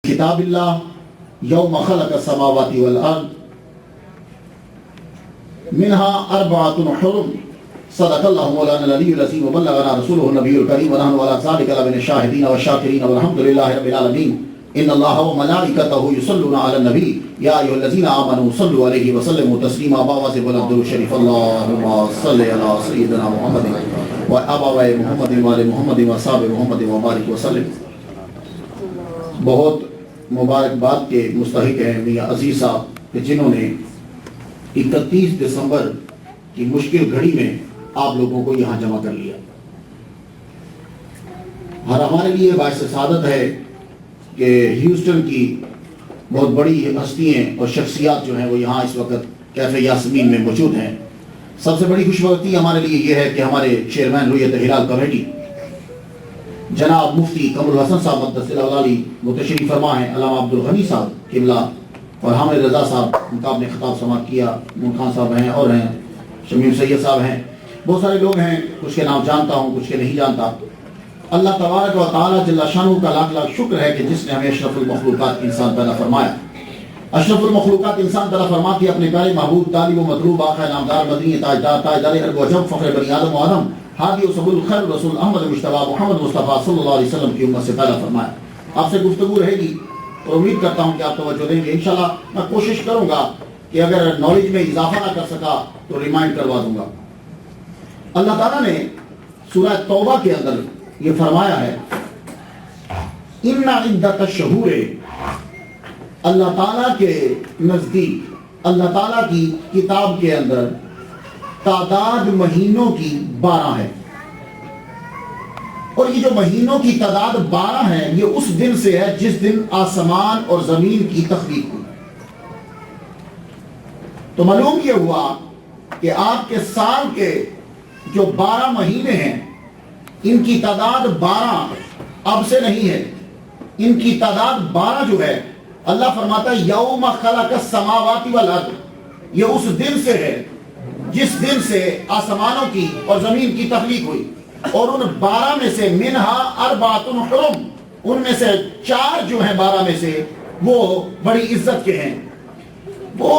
کتاب اللہ یوم خلق السماوات والارض منها اربعۃ حرم صدق اللہ مولانا العلی العظیم وبلغنا رسولہ النبی الکریم ونحن علی ذلک لمن الشاہدین والشاکرین والحمد للہ رب العالمین ان اللہ وملائکتہ یصلون علی النبی یا ایھا الذین آمنوا صلوا علیہ وسلموا تسلیما باواز بلند درود شریف اللہم صلی علی سیدنا محمد و ابوائے محمد و آل محمد و اصحاب محمد وبارک وسلم۔ بہت مبارکباد کے مستحق ہیں میاں عزیز صاحب کہ جنہوں نے 31 دسمبر کی مشکل گھڑی میں آپ لوگوں کو یہاں جمع کر لیا۔ اور ہمارے لیے باعث سعادت ہے کہ ہیوسٹن کی بہت بڑی ہستیاں اور شخصیات جو ہیں وہ یہاں اس وقت کیفے یاسمین میں موجود ہیں۔ سب سے بڑی خوشبختی ہمارے لیے یہ ہے کہ ہمارے چیئرمین رویت ہلال کمیٹی جناب مفتی قمر الحسن صاحب مقدس العلی وہ تشریف فرما ہیں، علامہ عبدالغنی صاحب قبلہ اور حامد رضا صاحب ان کا آپ نے خطاب سماعت کیا، مون خان صاحب ہیں اور ہیں شمیم سید صاحب ہیں، بہت سارے لوگ ہیں، کچھ کے نام جانتا ہوں کچھ کے نہیں جانتا۔ اللہ تبارک و تعالیٰ جل شانہ کا لاکھ لاکھ شکر ہے کہ جس نے ہمیں اشرف المخلوقات انسان پیدا فرمایا۔ اشرف المخلوقات انسان پیدا فرما کے اپنے پیارے محبوب طالب و مطلوب آقا نامدار مدنی تاجدار عرب و عجم فخر بنی آدم و آدم ہادی و سبل الخیر رسول احمد مجتبی محمد مصطفیٰ صلی اللہ علیہ وسلم کی امت سے پیدا فرمایا۔ آپ سے گفتگو رہے گی اور امید کرتا ہوں کہ آپ توجہ دیں گے۔ انشاءاللہ میں کوشش کروں گا کہ اگر نالج میں اضافہ نہ کر سکا تو ریمائنڈ کروا دوں گا۔ اللہ تعالیٰ نے سورہ توبہ کے اندر یہ فرمایا ہے اِنَّ عِدَّةَ الشُّهُورِ، اللہ تعالیٰ کے نزدیک اللہ تعالیٰ کی کتاب کے اندر تعداد مہینوں کی 12 ہے، اور یہ جو مہینوں کی تعداد 12 ہے یہ اس دن سے ہے جس دن آسمان اور زمین کی تخلیق ہوئی۔ تو معلوم یہ ہوا کہ آپ کے سال کے جو 12 مہینے ہیں ان کی تعداد 12 اب سے نہیں ہے، ان کی تعداد 12 جو ہے اللہ فرماتا ہے یوم خلق السماوات والارض، یہ اس دن سے ہے جس دن سے آسمانوں کی اور زمین کی تخلیق ہوئی، اور ان 12 میں سے منہا اربعۃ حرم، ان میں سے 4 جو ہیں 12 میں سے وہ بڑی عزت کے ہیں۔ وہ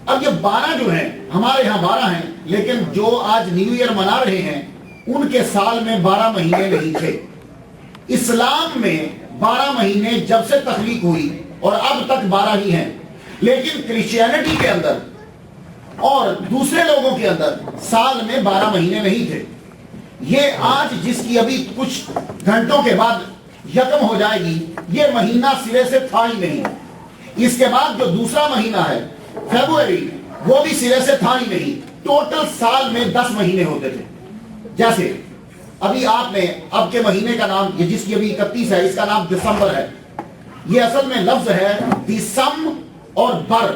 اب یہ 12 جو ہیں ہمارے ہاں 12 ہیں، لیکن جو آج نیو ایئر منا رہے ہیں ان کے سال میں 12 مہینے نہیں تھے۔ اسلام میں 12 مہینے جب سے تخلیق ہوئی اور اب تک 12 ہی ہیں، لیکن کرسچینٹی کے اندر اور دوسرے لوگوں کے اندر سال میں 12 مہینے نہیں تھے۔ یہ آج جس کی ابھی کچھ گھنٹوں کے بعد یکم ہو جائے گی یہ مہینہ سرے سے تھا ہی نہیں۔ اس کے بعد جو دوسرا مہینہ ہے فیبروری وہ بھی سرے سے تھا ہی نہیں۔ ٹوٹل سال میں 10 مہینے ہوتے تھے۔ جیسے ابھی آپ نے اب کے مہینے کا نام یہ جس کی ابھی 31 ہے اس کا نام دسمبر ہے، یہ اصل میں لفظ ہے دسم اور بر،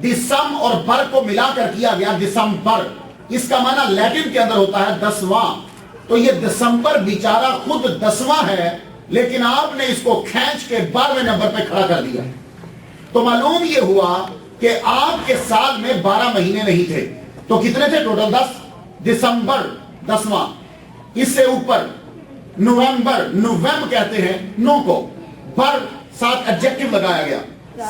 دسم اور بر کو ملا کر کیا گیا دسمبر۔ اس کا معنی لیٹن کے اندر ہوتا ہے 10واں، تو یہ دسمبر بیچارہ خود 10واں ہے لیکن آپ نے اس کو کھینچ کے 12ویں نمبر پہ کھڑا کر دیا۔ تو معلوم یہ ہوا کہ آپ کے سال میں 12 مہینے نہیں تھے، تو کتنے تھے ٹوٹل؟ 10۔ دسمبر 10واں، اس سے اوپر نومبر، نوویم کہتے ہیں 9 کو، بر ساتھ ایڈجیکٹو لگایا گیا،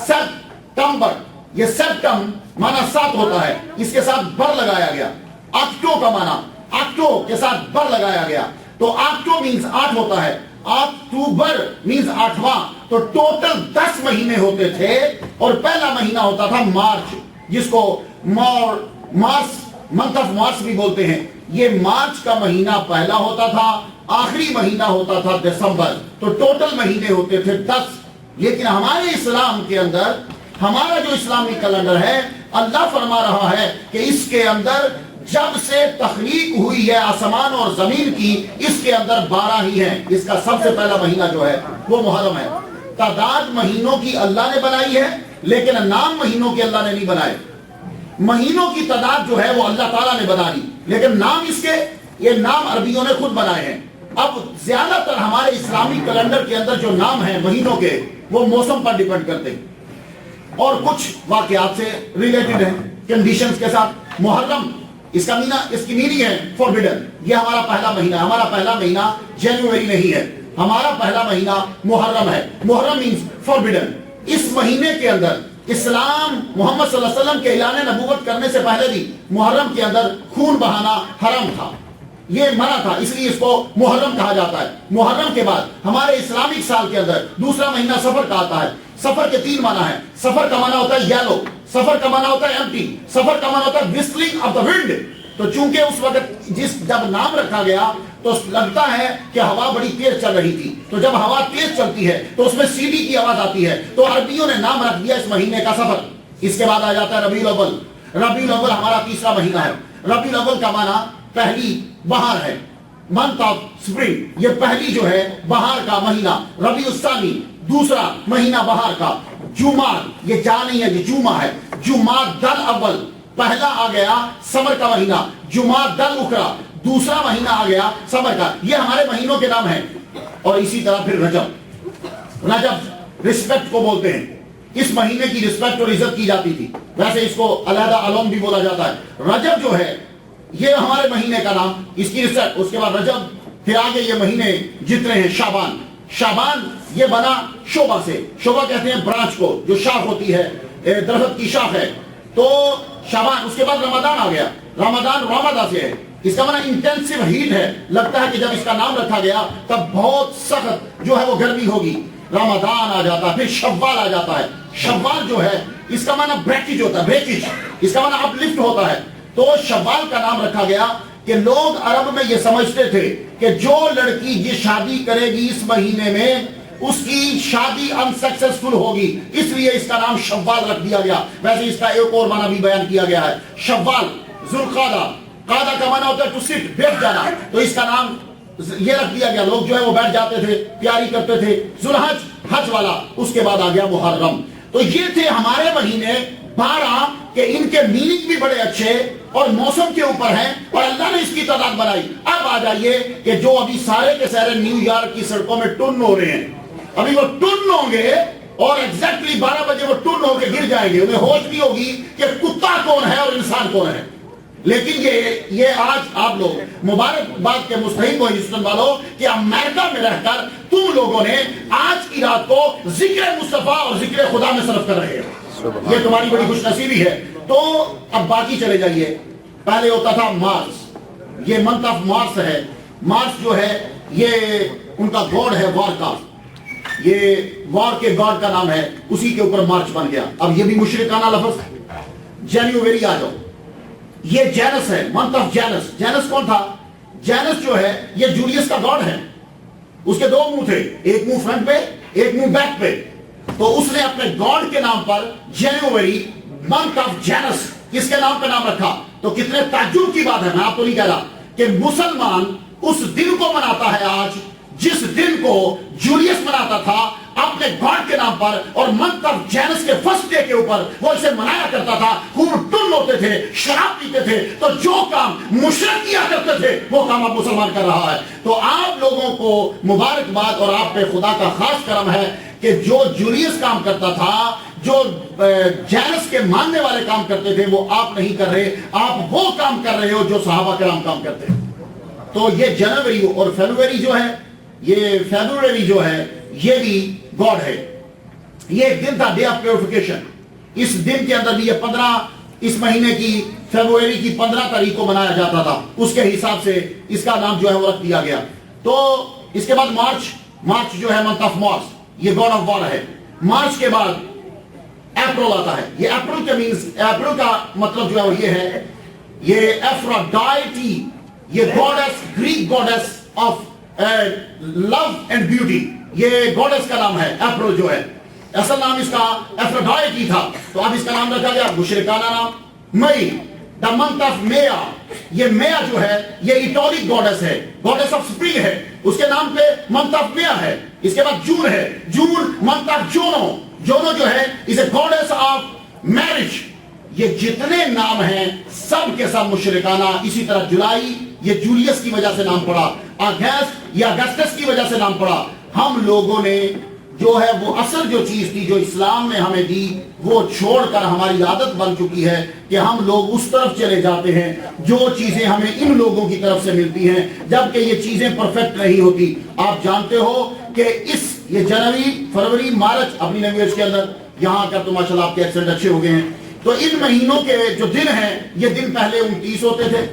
سپتمبر، یہ سپتم معنی 7 ہوتا ہے، اس کے ساتھ بر لگایا گیا۔ اکٹو کا معنی اکٹو کے ساتھ بر لگایا گیا، تو اکٹو مینز 8 ہوتا ہے، اکتوبر مینز 8واں، تو ٹوٹل 10 مہینے ہوتے تھے، اور پہلا مہینہ ہوتا تھا مارچ، جس کو مارس منتھ آف مارچ بھی بولتے ہیں۔ یہ مارچ کا مہینہ پہلا ہوتا تھا، آخری مہینہ ہوتا تھا دسمبر، تو ٹوٹل مہینے ہوتے تھے 10۔ لیکن ہمارے اسلام کے اندر ہمارا جو اسلامی کیلنڈر ہے اللہ فرما رہا ہے کہ اس کے اندر جب سے تخلیق ہوئی ہے آسمان اور زمین کی اس کے اندر 12 ہی ہیں۔ اس کا سب سے پہلا مہینہ جو ہے وہ محرم ہے۔ تعداد مہینوں کی اللہ نے بنائی ہے لیکن نام مہینوں کے اللہ نے نہیں بنائے۔ مہینوں کی تعداد جو ہے وہ اللہ تعالیٰ نے بنا لی، لیکن نام اس کے یہ نام عربیوں نے خود بنائے ہیں۔ اب زیادہ تر ہمارے اسلامی کیلنڈر کے اندر جو نام ہیں مہینوں کے وہ موسم پر ڈیپینڈ کرتے ہیں اور کچھ واقعات سے ریلیٹڈ ہیں، کنڈیشنز کے ساتھ۔ محرم اس کی میننگ ہے فوربیڈن، یہ ہمارا پہلا مہینہ، ہمارا پہلا مہینہ جنوری نہیں ہے، ہمارا پہلا مہینہ محرم ہے. محرم means forbidden. اس مہینے کے اندر اسلام محمد صلی اللہ علیہ وسلم کے اعلان نبوت کرنے سے پہلے بھی محرم کے اندر خون بہانا حرام تھا, یہ منع تھا, اس لیے اس کو محرم کہا جاتا ہے. محرم کے بعد ہمارے اسلامک سال کے اندر دوسرا مہینہ سفر کا آتا ہے. سفر کے 3 معنی ہیں. سفر کا معنی ہوتا ہے یلو, سفر کا معنی ہوتا ہے ایمپٹی, سفر کا معنی ہوتا ہے whistling of the wind. تو چونکہ اس وقت جب نام رکھا گیا تو لگتا ہے کہ ہوا بڑی تیز چل رہی تھی, تو جب ہوا تیز چلتی ہے تو اس میں سیڑھی کی آواز آتی ہے, تو عربیوں نے نام رکھ دیا اس مہینے کا سفر. اس کے بعد آ جاتا ہے ربیع الاول. ربیع الاول ہمارا تیسرا مہینہ ہے. ربیع الاول کا معنی پہلی بہار ہے, منتھ آف سپرنگ, یہ پہلی جو ہے بہار کا مہینہ. ربیع الثانی دوسرا مہینہ بہار کا. جمعہ, یہ جا نہیں ہے, یہ جمعہ ہے. جمعہ دل اول پہلا آ گیا سمر کا مہینہ. جمعہ دل اخرا دوسرا مہینہ آ گیا سمر کا. یہ ہمارے مہینوں کے نام ہیں. اور اسی طرح پھر رجب. رجب رسپیکٹ کو بولتے ہیں, اس مہینے کی رسپیکٹ اور عزت کی جاتی تھی. ویسے اس کو علیحدہ علوم بھی بولا جاتا ہے. رجب جو ہے یہ ہمارے مہینے کا نام, اس کی رسپیکٹ. اس کے بعد رجب, پھر آگے یہ مہینے جتنے ہیں. شعبان. شعبان یہ بنا شعبہ سے. شعبہ کہتے ہیں برانچ کو, جو شاخ ہوتی ہے, درخت کی شاخ ہے. تو شعبان. اس کے بعد رمضان آ گیا. رمضان رمضان سے ہے, اس کا معنی انٹینسیو ہیٹ ہے. لگتا ہے کہ جب اس کا نام رکھا گیا تب بہت سخت جو ہے وہ گرمی ہوگی. رمضان آ جاتا ہے. پھر شوال آ جاتا ہے. شوال جو ہے اس کا معنی بریکج ہوتا ہے, بریکج, اس کا معنی اپ لفٹ ہوتا ہے. تو شوال کا نام رکھا گیا کہ لوگ عرب میں یہ سمجھتے تھے کہ جو لڑکی یہ شادی کرے گی اس مہینے میں اس کی شادی انسکسیسفل ہوگی, اس لیے اس کا نام شوال رکھ دیا گیا. ویسے اس کا ایک اور معنی بھی بیان کیا گیا ہے. شوال. ذوالقعدہ. قعدہ کا معنی ہوتا ہے ٹو سٹ, بیٹھ جانا, تو اس کا نام یہ رکھ دیا گیا. لوگ جو ہے وہ بیٹھ جاتے تھے, پیاری کرتے تھے. ذوالحج حج والا. اس کے بعد آ گیا محرم. تو یہ تھے ہمارے مہینے 12 کہ ان کے میننگ بھی بڑے اچھے اور موسم کے اوپر ہیں, اور اللہ نے اس کی تعداد بنائی. اب آ جائیے کہ جو ابھی سارے کے سارے نیو یارک کی سڑکوں میں ٹن ہو رہے ہیں, ابھی وہ ٹن ہوں گے اور ایگزیکٹلی 12 بجے وہ ٹن ہو کے گر جائیں گے. انہیں ہوش بھی ہوگی کہ کتا کون ہے اور انسان کون ہے. لیکن یہ آج آپ لوگ مبارکباد کے مستحق ہو ہندوستان والوں کہ امریکہ میں رہ کر تم لوگوں نے آج کی رات کو ذکر مصطفیٰ اور ذکر خدا میں صرف کر رہے ہو. یہ تمہاری بڑی خوش نصیبی ہے. تو اب باقی چلے جائیے. پہلے ہوتا تھا مارچ, یہ منتھ آف مارچ ہے. مارچ جو ہے یہ ان کا گاڈ ہے وار کا, یہ وار کے گاڈ کا نام ہے, اسی کے اوپر مارچ بن گیا. اب یہ بھی مشرکانہ لفظ ہے. جنوری آ جاؤ, یہ جینس ہے, منتھ آف جینس. جینس کون تھا؟ جینس جو ہے یہ جولیس کا گاڈ ہے. اس کے 2 منہ تھے, ایک منہ فرنٹ پہ ایک منہ بیک پہ. تو اس نے اپنے گاڈ کے نام پر جنوری منتھ آف جینس کس کے نام پہ نام رکھا. تو کتنے تعجب کی بات ہے, میں آپ کو نہیں کہہ رہا, کہ مسلمان اس دن کو مناتا ہے آج جس دن کو جولیس مناتا تھا اپنے گاڈ کے نام پر, اور منتھ آف جینس کے فرسٹ ڈے کے اوپر وہ اسے منایا کرتا تھا. خوب ٹن ہوتے تھے, شراب پیتے تھے. تو جو کام مشرک کیا کرتے تھے وہ کام اب مسلمان کر رہا ہے. تو آپ لوگوں کو مبارکباد, اور آپ پہ خدا کا خاص کرم ہے کہ جو جولیس کام کرتا تھا, جو جینس کے ماننے والے کام کرتے تھے, وہ آپ نہیں کر رہے. آپ وہ کام کر رہے ہو جو صحابہ کرام کام کرتے ہیں. تو یہ جنوری اور فیبروری جو ہے, یہ فیبروری جو ہے یہ بھی گاڈ ہے. یہ ایک دن تھا, ڈے آف پیوریفیکیشن. اس دن کے اندر بھی یہ 15 اس مہینے کی فیبروری کی 15 تاریخ کو منایا جاتا تھا. اس کے حساب سے اس کا نام جو ہے وہ رکھ دیا گیا. تو اس کے بعد مارچ جو ہے منتھ آف مارچ, یہ گاڈ آف وار ہے. مارچ کے بعد اپریل آتا ہے. یہ اپریل کے مینز, اپریل کا مطلب جو ہے وہ یہ ہے, یہ ایفروڈائٹی, یہ goddess, Greek goddess of love and beauty, یہ گاڈس کا نام ہے. اپریل جو ہے اصل نام اس کا ایفروڈائٹی تھا, تو اب اس کا نام رکھا گیا مشرکانہ نام. مئی, دا منتھ آف میہ, یہ میہ جو ہے یہ ایٹولک گاڈس ہے, گاڈس آف سپرنگ ہے. اس کے نام پہ منتھ آف میہ ہے. اس کے بعد جون ہے, جون منتھ آف جونو. جونو جو ہے از اے گاڈس آف میرج. یہ جتنے نام ہیں سب کے سب مشرکانہ. اسی طرح جولائی, یہ جولیس کی وجہ سے نام پڑا. اگست, یہ اگسٹس کی وجہ سے نام پڑا. ہم لوگوں نے جو ہے وہ اصل جو چیز تھی جو اسلام نے ہمیں دی وہ چھوڑ کر ہماری عادت بن چکی ہے کہ ہم لوگ اس طرف چلے جاتے ہیں جو چیزیں ہمیں ان لوگوں کی طرف سے ملتی ہیں جبکہ یہ چیزیں پرفیکٹ نہیں ہوتی. آپ جانتے ہو کہ یہ جنوری فروری مارچ اپنی لینگویج کے اندر یہاں کا تو ماشاءاللہ آپ کے ایکسنٹ اچھے ہو گئے ہیں, تو ان مہینوں کے جو دن ہیں یہ دن پہلے 29 ہوتے تھے,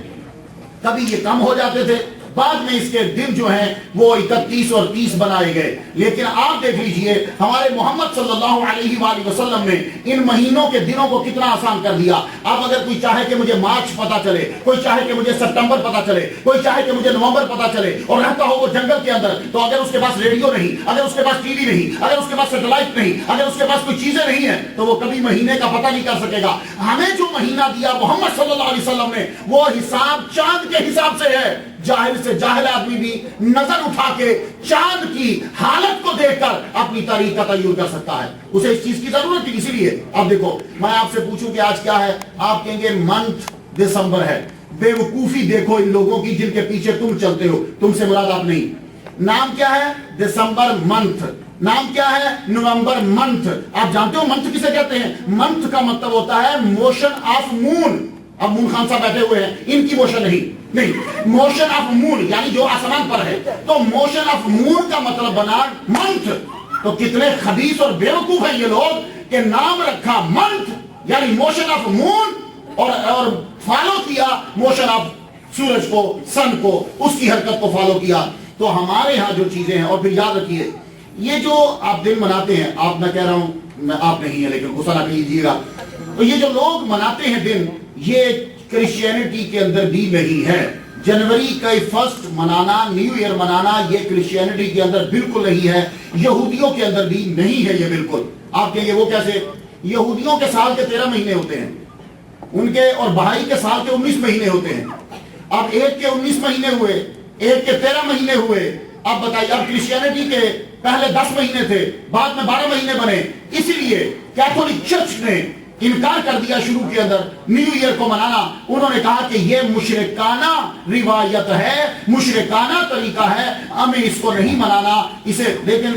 کبھی یہ کم ہو جاتے تھے, بعد میں اس کے دن جو ہیں وہ 31 اور 30 بنائے گئے. لیکن آپ دیکھ لیجئے ہمارے محمد صلی اللہ علیہ وآلہ وسلم نے ان مہینوں کے دنوں کو کتنا آسان کر دیا. اب اگر کوئی چاہے کہ مجھے مارچ پتا چلے, کوئی چاہے کہ مجھے ستمبر پتا چلے, کوئی چاہے کہ مجھے نومبر پتا چلے اور رہتا ہو وہ جنگل کے اندر, تو اگر اس کے پاس ریڈیو نہیں, اگر اس کے پاس ٹی وی نہیں, اگر اس کے پاس سیٹلائٹ نہیں, اگر اس کے پاس کوئی چیزیں نہیں ہیں تو وہ کبھی مہینے کا پتہ نہیں کر سکے گا. ہمیں جو مہینہ دیا محمد صلی اللہ علیہ وسلم نے وہ حساب چاند کے حساب سے ہے. جاہل سے جاہل آدمی بھی نظر اٹھا کے چاند کی حالت کو دیکھ کر اپنی تاریخ کا تعین کر سکتا ہے. اسے اس چیز کی ضرورت تھی. اسی لیے اب دیکھو میں آپ سے پوچھوں کہ آج کیا ہے, آپ کہیں گے منتھ دسمبر ہے. بے وقوفی دیکھو ان لوگوں کی جن کے پیچھے تم چلتے ہو, تم سے مراد آپ نہیں. نام کیا ہے؟ دسمبر منتھ. نام کیا ہے؟ نومبر منتھ. آپ جانتے ہو منتھ کسے کہتے ہیں؟ منتھ کا مطلب ہوتا ہے موشن آف مون. اب مون خان صاحب بیٹھے ہوئے ہیں, ان کی موشن نہیں, موشن آف مون یعنی جو آسمان پر ہے, تو موشن آف مون کا مطلب بنا منتھ. تو کتنے خبیث اور بیوقوف ہیں یہ لوگ کہ نام رکھا منتھ یعنی موشن آف مون اور فالو کیا موشن آف سورج کو, سن کو, اس کی حرکت کو فالو کیا. تو ہمارے ہاں جو چیزیں ہیں, اور پھر یاد رکھیے یہ جو آپ دن مناتے ہیں, آپ میں کہہ رہا ہوں میں آپ نہیں ہے لیکن غصہ نہ کیجیے گا, تو یہ جو لوگ مناتے ہیں دن یہ کرسچینٹی کے اندر بھی نہیں ہے. جنوری کا فرسٹ منانا, نیو ایئر منانا, یہ کرسچینٹی کے اندر بالکل نہیں ہے. یہودیوں کے اندر بھی نہیں ہے یہ بالکل. آپ کہیں گے وہ کیسے؟ یہودیوں کے سال کے 13 مہینے ہوتے ہیں, ان کے اور بہائی کے سال کے 19 مہینے ہوتے ہیں. اب ایک کے 19 مہینے ہوئے, ایک کے 13 مہینے ہوئے. اب بتائیے, اب کرسچینٹی کے پہلے 10 مہینے تھے, بعد میں 12 مہینے بنے. اسی لیے کیتھولک چرچ نے انکار کر دیا شروع کے اندر نیو ایئر کو منانا. انہوں نے کہا کہ یہ مشرکانہ روایت ہے, مشرکانہ طریقہ ہے, ہمیں اس کو نہیں منانا اسے. لیکن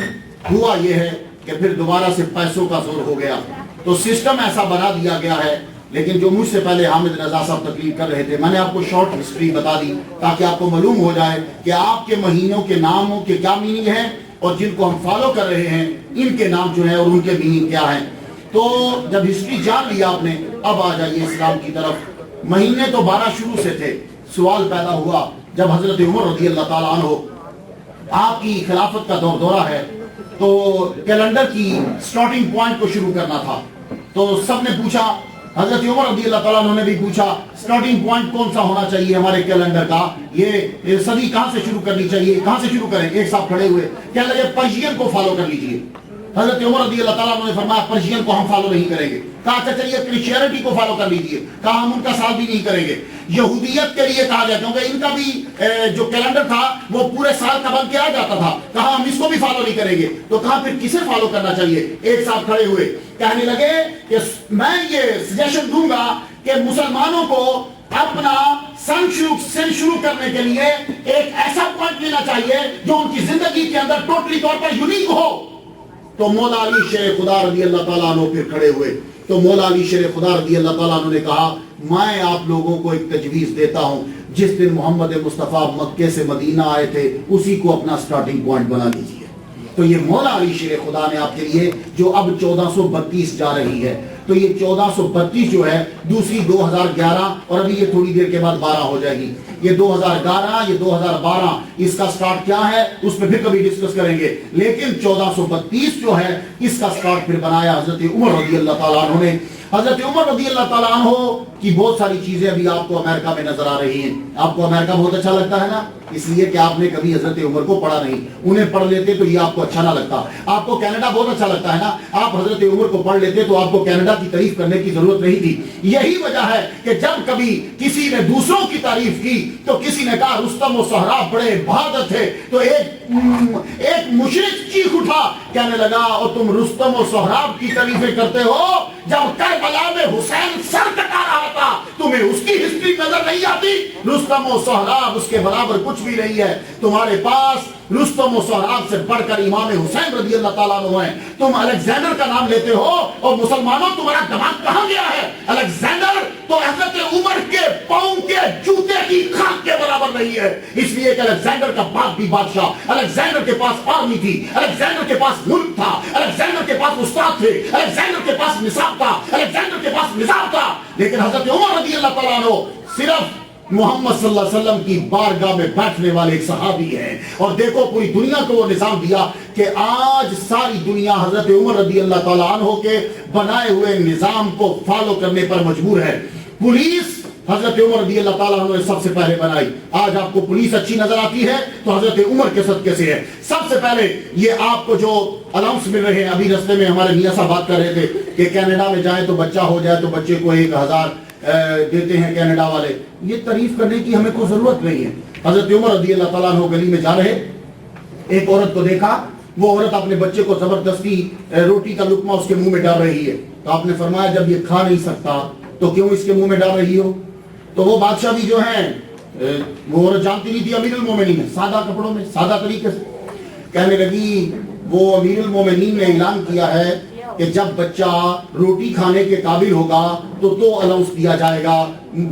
ہوا یہ ہے کہ پھر دوبارہ سے پیسوں کا زور ہو گیا تو سسٹم ایسا بنا دیا گیا ہے. لیکن جو مجھ سے پہلے حامد رضا صاحب تقریر کر رہے تھے, میں نے آپ کو شارٹ ہسٹری بتا دی تاکہ آپ کو معلوم ہو جائے کہ آپ کے مہینوں کے ناموں کے کیا میننگ ہے اور جن کو ہم فالو کر رہے ہیں ان کے نام جو ہیں اور ان کے میننگ کیا ہیں. تو جب ہسٹری جان لیا آپ نے, اب آ جائیے اسلام کی طرف. مہینے تو 12 شروع سے تھے. سوال پیدا ہوا جب حضرت عمر رضی اللہ تعالیٰ عنہ آپ کی خلافت کا دورہ ہے تو کیلنڈر کی سٹارٹنگ پوائنٹ کو شروع کرنا تھا. تو سب نے پوچھا, حضرت عمر رضی اللہ تعالیٰ عنہ نے بھی پوچھا سٹارٹنگ پوائنٹ کون سا ہونا چاہیے ہمارے کیلنڈر کا, یہ صدی کہاں سے شروع کرنی چاہیے, کہاں سے شروع کریں. ایک صاحب کھڑے ہوئے, کہنے لگے پرشین کو فالو کر لیجئے. حضرت عمر رضی اللہ تعالیٰ عنہ نے فرمایا پرشین کو ہم فالو نہیں کریں گے. کہا اچھا چلیے کرسچینٹی کو فالو کر لیجئے. کہا ہم ان کا سال بھی نہیں کریں گے. یہودیت کے لیے کہا گیا کیونکہ ان کا بھی جو کیلنڈر تھا وہ پورے سال کا بن کے آ جاتا تھا. کہا ہم اس کو بھی فالو نہیں کریں گے. تو کہا پھر کسے فالو کرنا چاہیے. ایک صاحب کھڑے ہوئے کہنے لگے کہ میں یہ سجیشن دوں گا کہ مسلمانوں کو اپنا سن شروع کرنے کے لیے ایک ایسا پوائنٹ لینا چاہیے جو ان کی زندگی کے اندر ٹوٹلی طور پر یونیک ہو. تو مولا علی شیر خدا رضی اللہ تعالیٰ عنہ پھر کھڑے ہوئے. تو مولا علی شیر خدا رضی اللہ تعالیٰ عنہ نے کہا میں آپ لوگوں کو ایک تجویز دیتا ہوں, جس دن محمد مصطفیٰ مکے سے مدینہ آئے تھے اسی کو اپنا سٹارٹنگ پوائنٹ بنا لیجیے. تو یہ مولا علی شیر خدا نے آپ کے لیے جو اب 1432 جا رہی ہے, تو یہ 1432 جو ہے دوسری 2011 اور ابھی یہ تھوڑی دیر کے بعد 12 ہو جائے گی. یہ 2011 یہ 2012 اس کا سٹارٹ کیا ہے اس پہ پھر کبھی ڈسکس کریں گے. لیکن 1432 جو ہے اس کا سٹارٹ پھر بنایا حضرت عمر رضی اللہ تعالیٰ عنہ نے. حضرت عمر رضی اللہ تعالیٰ عنہ کی بہت ساری چیزیں ابھی آپ کو امریکہ میں نظر آ رہی ہیں. آپ کو امریکہ بہت اچھا لگتا ہے نا, اس لیے کہ آپ نے کبھی حضرت عمر کو پڑھا نہیں. انہیں پڑھ لیتے تو یہ آپ کو اچھا نہ لگتا. آپ کو کینیڈا بہت اچھا لگتا ہے نا, آپ حضرت عمر کو پڑھ لیتے تو آپ کو کینیڈا کی تعریف کرنے کی ضرورت نہیں تھی. یہی وجہ ہے کہ جب کبھی کسی نے دوسروں کی تعریف کی تو کسی نے کہا رستم و سہراب بڑے بہادر تھے, تو ایک مشرک چیخ اٹھا کہنے لگا اور تم رستم و سہراب کی تعریفیں کرتے ہو, جب کربلا میں حسین سر کٹا رہا تھا تمہیں اس کی ہسٹری نظر نہیں آتی؟ رستم و سہراب اس کے برابر کچھ بھی نہیں ہے. تمہارے پاس رستم و سہراب سے بڑھ کر امام حسین رضی اللہ تعالیٰ عنہ ہیں. تم الیگزینڈر کا نام لیتے ہو اور مسلمانوں تمہارا دماغ کہاں گیا ہے؟ الیگزینڈر تو حضرت عمر کے پاؤں کے جوتے کی خاک کے برابر نہیں ہے. اس لیے کہ الیگزینڈر کا باپ بھی بادشاہ، الیگزینڈر کے پاس آرمی تھی، الیگزینڈر کے پاس ملک تھا، الیگزینڈر کے پاس استاد تھے، الیگزینڈر کے پاس نصاب تھا، الیگزینڈر کے پاس نظام تھا. لیکن حضرت عمر رضی اللہ تعالیٰ عنہ صرف محمد صلی اللہ علیہ وسلم کی بارگاہ میں بیٹھنے والے ایک صحابی ہیں. اور دیکھو پوری دنیا کو وہ نظام دیا کہ آج ساری دنیا حضرت عمر رضی اللہ تعالیٰ عنہ کے بنائے ہوئے نظام کو فالو کرنے پر مجبور ہے. پولیس حضرت عمر رضی اللہ تعالیٰ عنہ نے سب سے پہلے بنائی. آج آپ کو پولیس اچھی نظر آتی ہے تو حضرت عمر کے صدقے سے ہے. سب سے پہلے یہ آپ کو جو الاؤنس مل رہے ہیں، ابھی رستے میں ہمارے میاں صاحب بات کر رہے تھے کہ کینیڈا میں جائیں تو بچہ ہو جائے تو بچے کو 1000 دیتے ہیں کینیڈا والے. یہ تعریف کرنے کی ہمیں کوئی ضرورت نہیں ہے. حضرت عمر رضی اللہ تعالیٰ عنہ گلی میں جا رہے، ایک عورت کو دیکھا، وہ عورت اپنے بچے کو زبردستی روٹی کا لقمہ اس کے منہ میں ڈال رہی ہے. تو آپ نے فرمایا جب یہ کھا نہیں سکتا تو کیوں اس کے منہ میں ڈال رہی ہو؟ تو وہ بادشاہ بھی جو ہیں، وہ عورت جانتی نہیں تھی امیر المومنین ہے، سادہ کپڑوں میں سادہ طریقے سے کہنے لگی، وہ امیر المومنین نے اعلان کیا ہے کہ جب بچہ روٹی کھانے کے قابل ہوگا تو الاؤنس دیا جائے گا،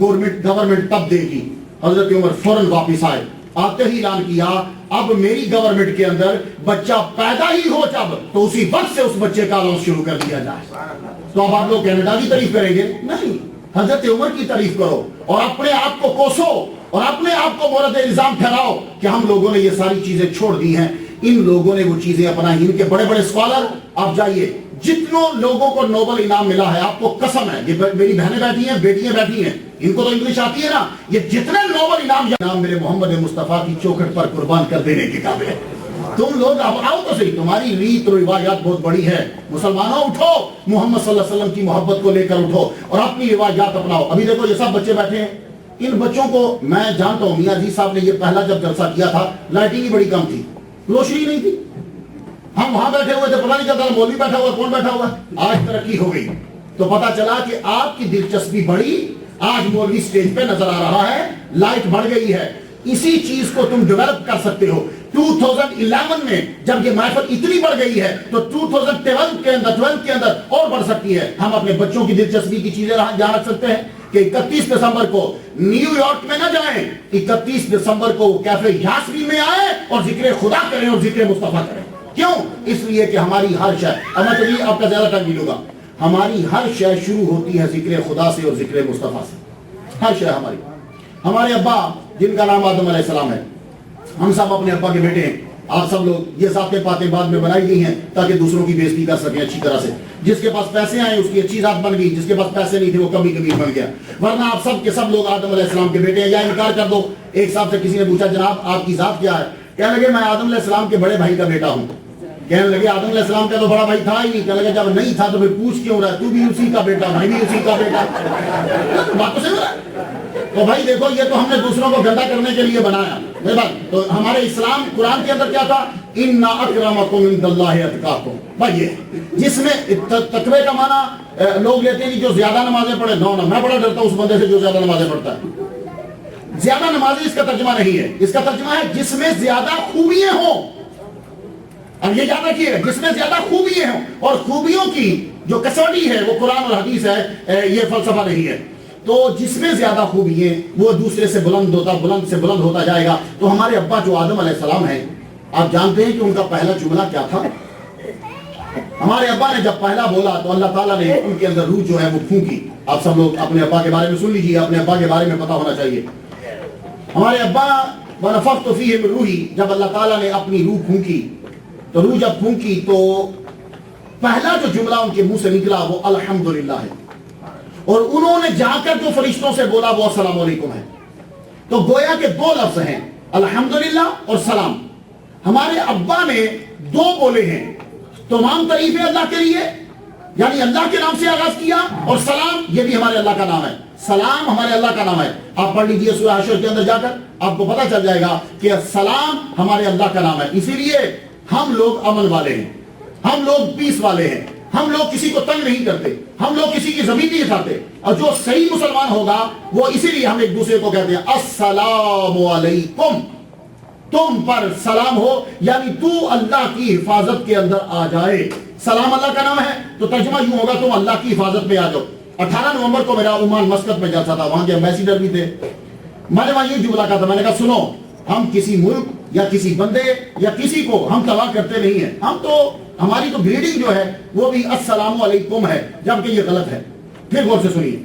گورنمنٹ تب دے گی. حضرت عمر فوراً واپس آئے، آتے ہی اعلان کیا اب میری گورنمنٹ کے اندر بچہ پیدا ہی ہو جب تو اسی وقت سے اس بچے کا الاؤنس شروع کر دیا جائے. تو اب آپ لوگ کینیڈا کی تعریف کریں گے؟ نہیں، حضرت عمر کی تعریف کرو اور اپنے آپ کو کوسو اور اپنے آپ کو مورد الزام ٹھہراؤ کہ ہم لوگوں نے یہ ساری چیزیں چھوڑ دی ہیں. ان لوگوں نے وہ چیزیں اپنائی. ان کے بڑے بڑے اسکالر، آپ جائیے، جتنوں لوگوں کو نوبل انعام ملا ہے، آپ کو قسم ہے، یہ میری بہنیں بیٹھی ہیں، بیٹیاں بیٹھی ہیں، ان کو تو انگلش آتی ہے نا، یہ جتنے نوبل انعام میرے محمد مصطفیٰ کی چوکھٹ پر قربان کر دینے کے قابل ہے. تم لوگ اب آؤ تو صحیح، تمہاری ریت و روایات بہت بڑی ہے. مسلمانوں اٹھو، محمد صلی اللہ علیہ وسلم کی محبت کو لے کر اٹھو اور اپنی روایات اپناؤ. ابھی دیکھو یہ سب بچے بیٹھے ہیں، ان بچوں کو میں جانتا ہوں. میاں عزیز صاحب نے یہ پہلا جب جلسہ کیا تھا، لائٹنگ ہی بڑی کم تھی، روشنی نہیں تھی، ہم وہاں بیٹھے ہوئے تھے، پتہ نہیں چلتا مولوی بیٹھا ہوا کون بیٹھا ہوا. آج ترقی ہو گئی تو پتہ چلا کہ آپ کی دلچسپی بڑی، آج مولوی سٹیج پہ نظر آ رہا ہے، لائٹ بڑھ گئی ہے. اسی چیز کو تم ڈیولپ کر سکتے ہو. 2011 میں جب یہ محفل اتنی بڑھ گئی ہے تو 2012 کے اندر اور بڑھ سکتی ہے. ہم اپنے بچوں کی دلچسپی کی چیزیں جہاں رکھ سکتے ہیں کہ 31 دسمبر کو نیو یارک میں نہ جائیں، 31 دسمبر کو کیفے یاسمین میں آئیں اور ذکر خدا کریں اور ذکر مصطفیٰ کریں. کیوں؟ اس لیے کہ ہماری ہر شے، اب میں چلیے آپ کا زیادہ ٹائم نہیں لوں گا، ہماری ہر شے شروع ہوتی ہے ذکر خدا سے اور ذکر مصطفیٰ سے. ہر شے ہماری. ہمارے ابا جن کا نام آدم علیہ السلام ہے، ہم سب اپنے ابا کے بیٹے ہیں. آپ سب لوگ یہ ذاتیں باتیں بعد میں بنائی گئی ہیں تاکہ دوسروں کی بےزتی کر سکیں اچھی طرح سے. جس کے پاس پیسے آئے اس کی اچھی ذات بن گئی، جس کے پاس پیسے نہیں تھے وہ کبھی کبھی بن گیا. ورنہ آپ سب کے سب لوگ آدم علیہ السلام کے بیٹے ہیں. یا انکار کر دو. ایک صاحب سے کسی نے پوچھا جناب آپ کی ذات کیا ہے؟ کہنے لگے میں آدم علیہ السلام کے بڑے بھائی کا بیٹا ہوں. کہنے لگے آدم علیہ السلام کا تو بڑا بھائی تھا ہی نہیں. کہنے لگے جب نہیں تھا تو پھر پوچھ کیوں رہا ہے؟ تو بھی اسی کا بیٹا، میں بھی اسی کا بیٹا. بات تو صحیح ہو رہا ہے. تو بھائی دیکھو یہ تو ہم نے دوسروں کو گندا کرنے کے لیے بنایا. میرے بات تو ہمارے اسلام قرآن کے اندر کیا تھا؟ ان اکرمکم عند اللہ اتقاکم. بھائی یہ جس میں تقوی کا معنی لوگ لیتے ہیں جو زیادہ نمازیں پڑھے. نو میں بڑا ڈرتا ہوں اس بندے سے جو زیادہ نمازیں پڑھتا ہے. زیادہ نمازی اس کا ترجمہ نہیں ہے. اس کا ترجمہ ہے جس میں زیادہ خوبیاں ہوں. اب یہ یاد رکھیے گا، جس میں زیادہ خوبیاں ہوں. اور خوبیوں کی جو کسوٹی ہے وہ قرآن اور حدیث ہے، یہ فلسفہ نہیں ہے. تو جس میں زیادہ خوبی ہے وہ دوسرے سے بلند ہوتا جائے گا. تو ہمارے ابا جو آدم علیہ السلام ہیں، آپ جانتے ہیں کہ ان کا پہلا جملہ کیا تھا؟ ہمارے ابا نے جب پہلا بولا تو اللہ تعالیٰ نے ان کے اندر روح جو ہے وہ پھونکی. آپ سب لوگ اپنے ابا کے بارے میں سن لیجیے، اپنے ابا کے بارے میں پتا ہونا چاہیے. ہمارے ابا وَنَفَخْتُ فِيهِ مِن رُوحِي، جب اللہ تعالیٰ نے اپنی روح پھونکی تو روح جب پھونکی تو پہلا جو جملہ ان کے منہ سے نکلا وہ الحمدللہ ہے. اور انہوں نے جا کر جو فرشتوں سے بولا وہ السلام علیکم ہے. تو گویا کہ دو لفظ ہیں، الحمدللہ اور سلام. ہمارے ابا نے دو بولے ہیں. تمام تعریفیں اللہ کے لیے، یعنی اللہ کے نام سے آغاز کیا، اور سلام یہ بھی ہمارے اللہ کا نام ہے. سلام ہمارے اللہ کا نام ہے. آپ پڑھ لیجئے سورہ حشر کے اندر جا کر، آپ کو پتہ چل جائے گا کہ سلام ہمارے اللہ کا نام ہے. اسی لیے ہم لوگ عمل والے ہیں، ہم لوگ پیس والے ہیں، ہم لوگ کسی کو تنگ نہیں کرتے, ہم لوگ کسی کی زمین نہیں کھاتے, اور جو صحیح مسلمان ہوگا وہ اسی لیے ہم ایک دوسرے کو کہتے ہیں السلام علیکم, تم پر سلام ہو, یعنی تو اللہ کی حفاظت کے اندر آ جائے. سلام اللہ کا نام ہے تو ترجمہ یوں ہوگا تم اللہ کی حفاظت میں آ جاؤ. 18 نومبر کو میرا عمان مسقط میں جلسہ تھا, وہاں کے ایمبیسیڈر بھی تھے. میں نے وہاں یہ جملہ کہا تھا, میں نے کہا سنو, ہم کسی ملک یا کسی بندے یا کسی کو ہم تباہ کرتے نہیں ہیں, ہم تو ہماری تو گریڈنگ جو ہے وہ بھی السلام علیکم ہے, جبکہ یہ غلط ہے. پھر غور سے سنیے,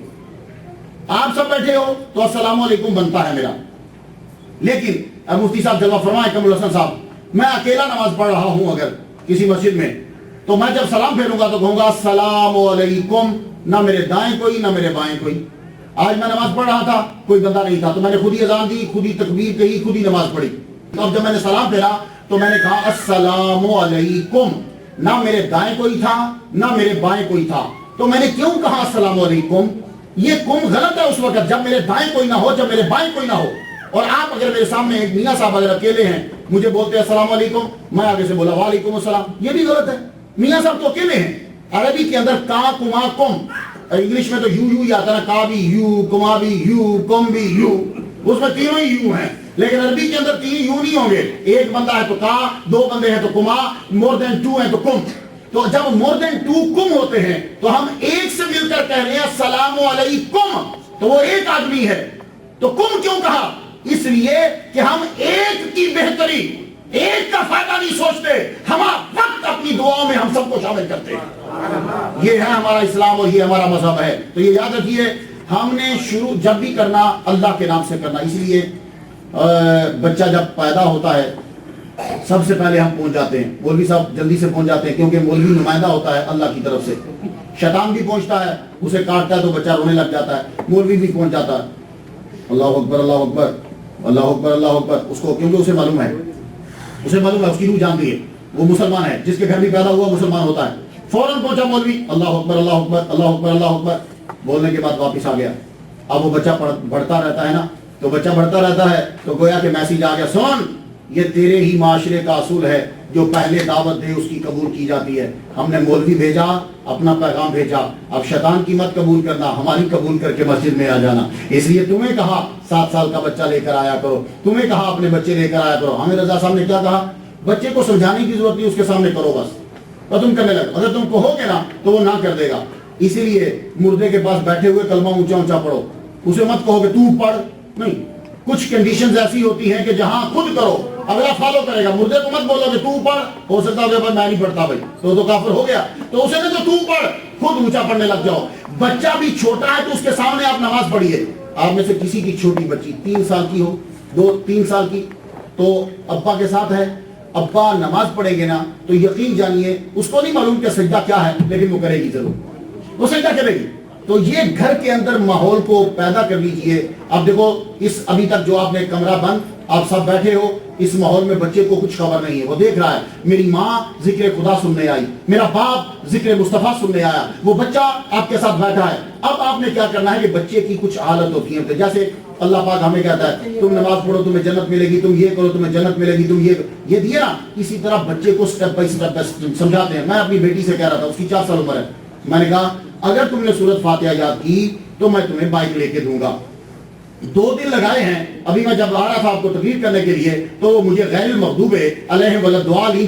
آپ سب بیٹھے ہو تو السلام علیکم بنتا ہے میرا, لیکن مفتی صاحب جلوہ فرمائے کمال حسن صاحب, میں اکیلا نماز پڑھ رہا ہوں اگر کسی مسجد میں, تو میں جب سلام پھیروں گا تو کہوں گا السلام علیکم, نہ میرے دائیں کوئی نہ میرے بائیں کوئی. آج میں نماز پڑھ رہا تھا, کوئی بندہ نہیں تھا, تو میں نے خود ہی اذان دی, خود ہی تکبیر کہی, خود ہی نماز پڑھی. اب جب میں نے سلام پھیرا تو میں نے کہا السلام علیکم, نہ میرے دائیں کوئی تھا نہ میرے بائیں کوئی تھا. تو میں نے کیوں کہا السلام علیکم؟ یہ کم غلط ہے اس وقت جب میرے دائیں کوئی نہ ہو, جب میرے بائیں کوئی نہ ہو. اور آپ اگر میرے سامنے ایک میاں صاحب اگر اکیلے ہیں, مجھے بولتے ہیں السلام علیکم, میں آگے سے بولا وعلیکم السلام, یہ بھی غلط ہے. میاں صاحب تو اکیلے ہیں. عربی کے اندر کا کما کم, انگلش میں تو یو ہی آتا ہے, کا بھی یو, کما بھی یو, کم بھی یو, اس میں تینوں ہی یو ہیں. لیکن عربی کے اندر تین یو نہیں ہوں گے, ایک بندہ ہے تو کا, دو بندے ہیں تو کما, مور دین ٹو ہیں تو کم. تو جب مور دین ٹو کم ہوتے ہیں تو ہم ایک سے مل کر کہہ رہے ہیں السلام علیکم, تو وہ ایک آدمی ہے. تو کم کیوں کہا؟ اس لیے کہ ہم ایک کی بہتری, ایک کا فائدہ نہیں سوچتے, ہمارا وقت اپنی دعاؤں میں ہم سب کو شامل کرتے ہیں. یہ ہے ہمارا اسلام اور یہ ہمارا مذہب ہے. تو یہ یاد رکھیے, ہم نے شروع جب بھی کرنا اللہ کے نام سے کرنا. اس لیے بچہ جب پیدا ہوتا ہے سب سے پہلے ہم پہنچ جاتے ہیں, مولوی صاحب جلدی سے پہنچ جاتے ہیں, کیونکہ مولوی نمائندہ ہوتا ہے اللہ کی طرف سے. شیطان بھی پہنچتا ہے, اسے کاٹتا ہے تو بچہ رونے لگ جاتا ہے, مولوی بھی پہنچ جاتا ہے, اللہ اکبر اللہ اکبر اللہ اکبر اللہ اکبر, اس کو کیونکہ اسے معلوم ہے اس کی روح جانتی ہے, وہ مسلمان ہے, جس کے گھر بھی پیدا ہوا مسلمان ہوتا ہے. فوراً پہنچا مولوی, اللہ اکبر اللہ اکبر اللہ اکبر اللہ اکبر, بولنے کے بعد واپس آ گیا. اب وہ بچہ بڑھتا رہتا ہے نا, تو بچہ بڑھتا رہتا ہے تو گویا کہ میسیج آ گیا, سن یہ تیرے ہی معاشرے کا اصول ہے, جو پہلے دعوت دے اس کی قبول کی جاتی ہے. ہم نے مولوی بھیجا, اپنا پیغام بھیجا, اب شیطان کی مت قبول کرنا, ہماری قبول کر کے مسجد میں آ جانا. اس لیے تمہیں کہا 7 سال کا بچہ لے کر آیا کرو, تمہیں کہا اپنے بچے لے کر آیا کرو. ہمیں رضا صاحب نے کیا کہا, بچے کو سمجھانے کی ضرورت نہیں, اس کے سامنے کرو بس, اور تم کرنے لگو. اگر تم کہو گے نا تو وہ نہ کر دے گا. اسی لیے مردے کے پاس بیٹھے ہوئے کلمہ اونچا اونچا پڑھو, اسے مت کہو کہ تو پڑھ, نہیں. کچھ کنڈیشنز ایسی ہوتی ہیں کہ جہاں خود کرو اگلا فالو کرے گا. مردے کو مت بولو کہ تو پڑھ, ہو سکتا ہے میں نہیں پڑھتا بھائی, تو کافر ہو گیا. تو اسے نہیں, تو پڑھ, خود اونچا پڑھنے لگ جاؤ. بچہ بھی چھوٹا ہے تو اس کے سامنے آپ نماز پڑھیے. آپ میں سے کسی کی چھوٹی بچی 3 سال کی ہو, 2-3 سال کی, تو ابا کے ساتھ ہے, ابا نماز پڑھیں گے نا تو یقین جانیے اس کو نہیں معلوم کہ سجدہ کیا ہے, لیکن وہ کرے گی ضرور, وہ سجدہ کرے گی. تو یہ گھر کے اندر ماحول کو پیدا کر لیجئے. اب دیکھو, اس ابھی تک جو آپ نے کمرہ بند, آپ سب بیٹھے ہو, اس ماحول میں بچے کو کچھ خبر نہیں ہے. وہ دیکھ رہا ہے میری ماں ذکر خدا سننے آئی, میرا باپ ذکر مصطفیٰ سننے آیا, وہ بچہ آپ کے ساتھ بیٹھا ہے. اب آپ نے کیا کرنا ہے کہ بچے کی کچھ حالت ہوتی ہے, جیسے اللہ پاک ہمیں کہتا ہے تم نماز پڑھو تمہیں جنت ملے گی, تم یہ کرو تمہیں جنت ملے گی, تم یہ دیا. اسی طرح بچے کو سٹیپ بائی سٹیپ سمجھاتے ہیں. میں اپنی بیٹی سے کہہ رہا تھا, اس کی 4 سال عمر ہے, میں نے کہا اگر تم نے سورۃ فاتحہ یاد کی تو میں تمہیں بائک لے کے دوں گا. 2 دن لگائے ہیں. ابھی میں جب آ رہا تھا آپ کو تقریر کرنے کے لیے تو مجھے غیر المغضوب علیہم ولا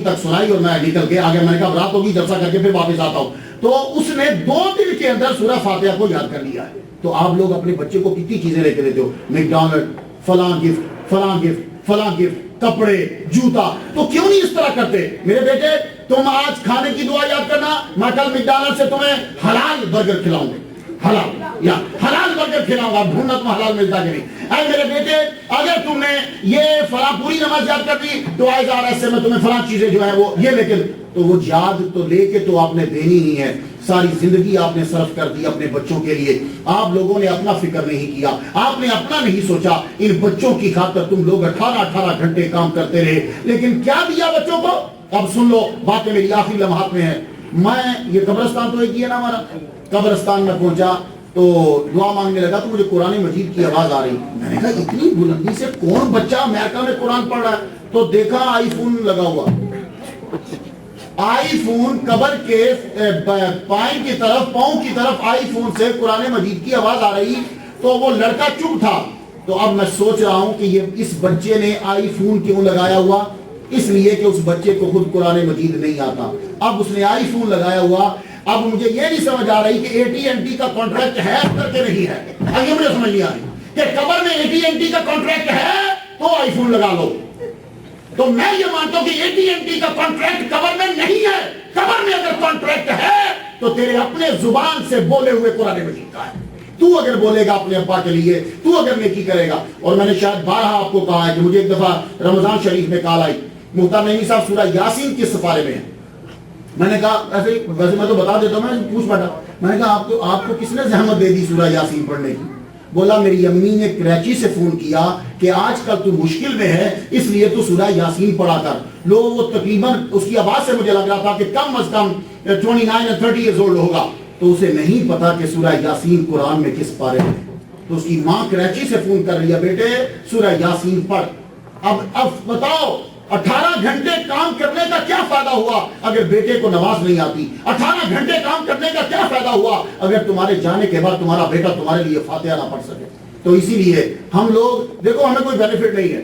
تک سنائی اور میں نکل کے آگے. میں نے کہا رات ہوگی, جلسہ کر کے پھر واپس آتا ہوں. تو اس نے 2 دن کے اندر سورہ فاتحہ کو یاد کر لیا ہے. تو آپ لوگ اپنے بچے کو کتنی چیزیں لے کے دیتے ہو, میکڈونلڈ, فلاں گفٹ, فلاں گفٹ, فلاں گفٹ, کپڑے, جوتا. تو کیوں نہیں اس طرح کرتے؟ میرے بیٹے تم آج کھانے کی دعا یاد کرنا, میں کل میکڈونلڈ سے تمہیں حلال برگر کھلاؤں گے, حلال برگر کھلاؤں گا, ڈھونڈنا تم حلال ملتا کہ نہیں. اے میرے بیٹے اگر تم نے یہ فلاں پوری نماز یاد کر دی تو آئے جا رہا سے میں تمہیں فلاں چیزیں جو ہے وہ یہ لے کے, تو وہ یاد تو لے کے تو آپ نے دینی ہی ہے. ساری زندگی آپ نے صرف کر دی اپنے بچوں کے لیے. آپ لوگوں نے اپنا فکر نہیں کیا, آپ نے اپنا نہیں سوچا. ان بچوں کی خاطر تم لوگ 18 گھنٹے کام کرتے رہے, لیکن کیا دیا بچوں کو؟ اب سن لو, باتیں میری آخری لمحات میں ہیں. میں یہ قبرستان تو ایک ہی ہے نا ہمارا, قبرستان میں پہنچا تو دعا مانگنے لگا تو مجھے قرآن مجید کی آواز آ رہی. میں نے کہا اتنی بلندی سے کون بچہ امریکہ میں قرآن پڑھ رہا ہے؟ تو دیکھا آئی فون لگا ہوا. آئی فون قبر کے پائیں کی طرف، پاؤں کی طرف آئی فون سے قرآن مجید کی آواز آ رہی، تو وہ لڑکا چپ تھا۔ تو اب میں سوچ رہا ہوں کہ یہ اس بچے نے آئی فون کیوں لگایا ہوا؟ اس لیے کہ اس بچے کو خود قرآن مجید نہیں آتا، اب اس نے آئی فون لگایا ہوا۔ اب مجھے یہ نہیں سمجھ آ رہی کہ AT&T کا کانٹریکٹ ہے کر کے نہیں ہے، آگے مجھے سمجھ نہیں آ رہی کہ قبر میں AT&T کا کانٹریکٹ ہے تو آئی فون لگا لو۔ تو میں یہ مانتا ہوں کہ AT&T کا کانٹریکٹ قبر میں نہیں ہے، قبر میں اگر کانٹریکٹ ہے تو تیرے اپنے زبان سے بولے ہوئے قرآن مجید کا ہے۔ تو اگر بولے گا اپنے ابا کے لیے، تو اگر نیکی کرے گا۔ اور میں نے شاید بارہا آپ کو کہا ہے کہ مجھے ایک دفعہ رمضان شریف میں کال آئی، محترم نعیمی صاحب سورہ یاسین کس سپارے میں ہے؟ میں نے کہا ویسے میں تو بتا دیتا ہوں، میں پوچھ بیٹھا، میں نے کہا آپ کو کس نے زحمت دے دی سورہ یاسین پڑھنے کی؟ بولا میری امی نے کراچی سے فون کیا کہ آج کل تو مشکل میں ہے، اس لیے تو سورہ یاسین پڑھا کر۔ لوگ وہ تقریباً اس کی آواز سے مجھے لگ رہا تھا کہ کم از کم 29 یا 30 ایئرز اولڈ ہوگا، تو اسے نہیں پتا کہ سورہ یاسین قرآن میں کس پارے میں۔ تو اس کی ماں کراچی سے فون کر رہی ہے، بیٹے سورہ یاسین پڑھ۔ اب بتاؤ 18 گھنٹے کام کرنے کا کیا فائدہ ہوا اگر بیٹے کو نماز نہیں آتی؟ 18 گھنٹے کام کرنے کا کیا فائدہ ہوا اگر تمہارے جانے کے بعد تمہارا بیٹا تمہارے لیے فاتحہ نہ پڑھ سکے؟ تو اسی لیے ہم لوگ دیکھو، ہمیں کوئی بینیفٹ نہیں ہے،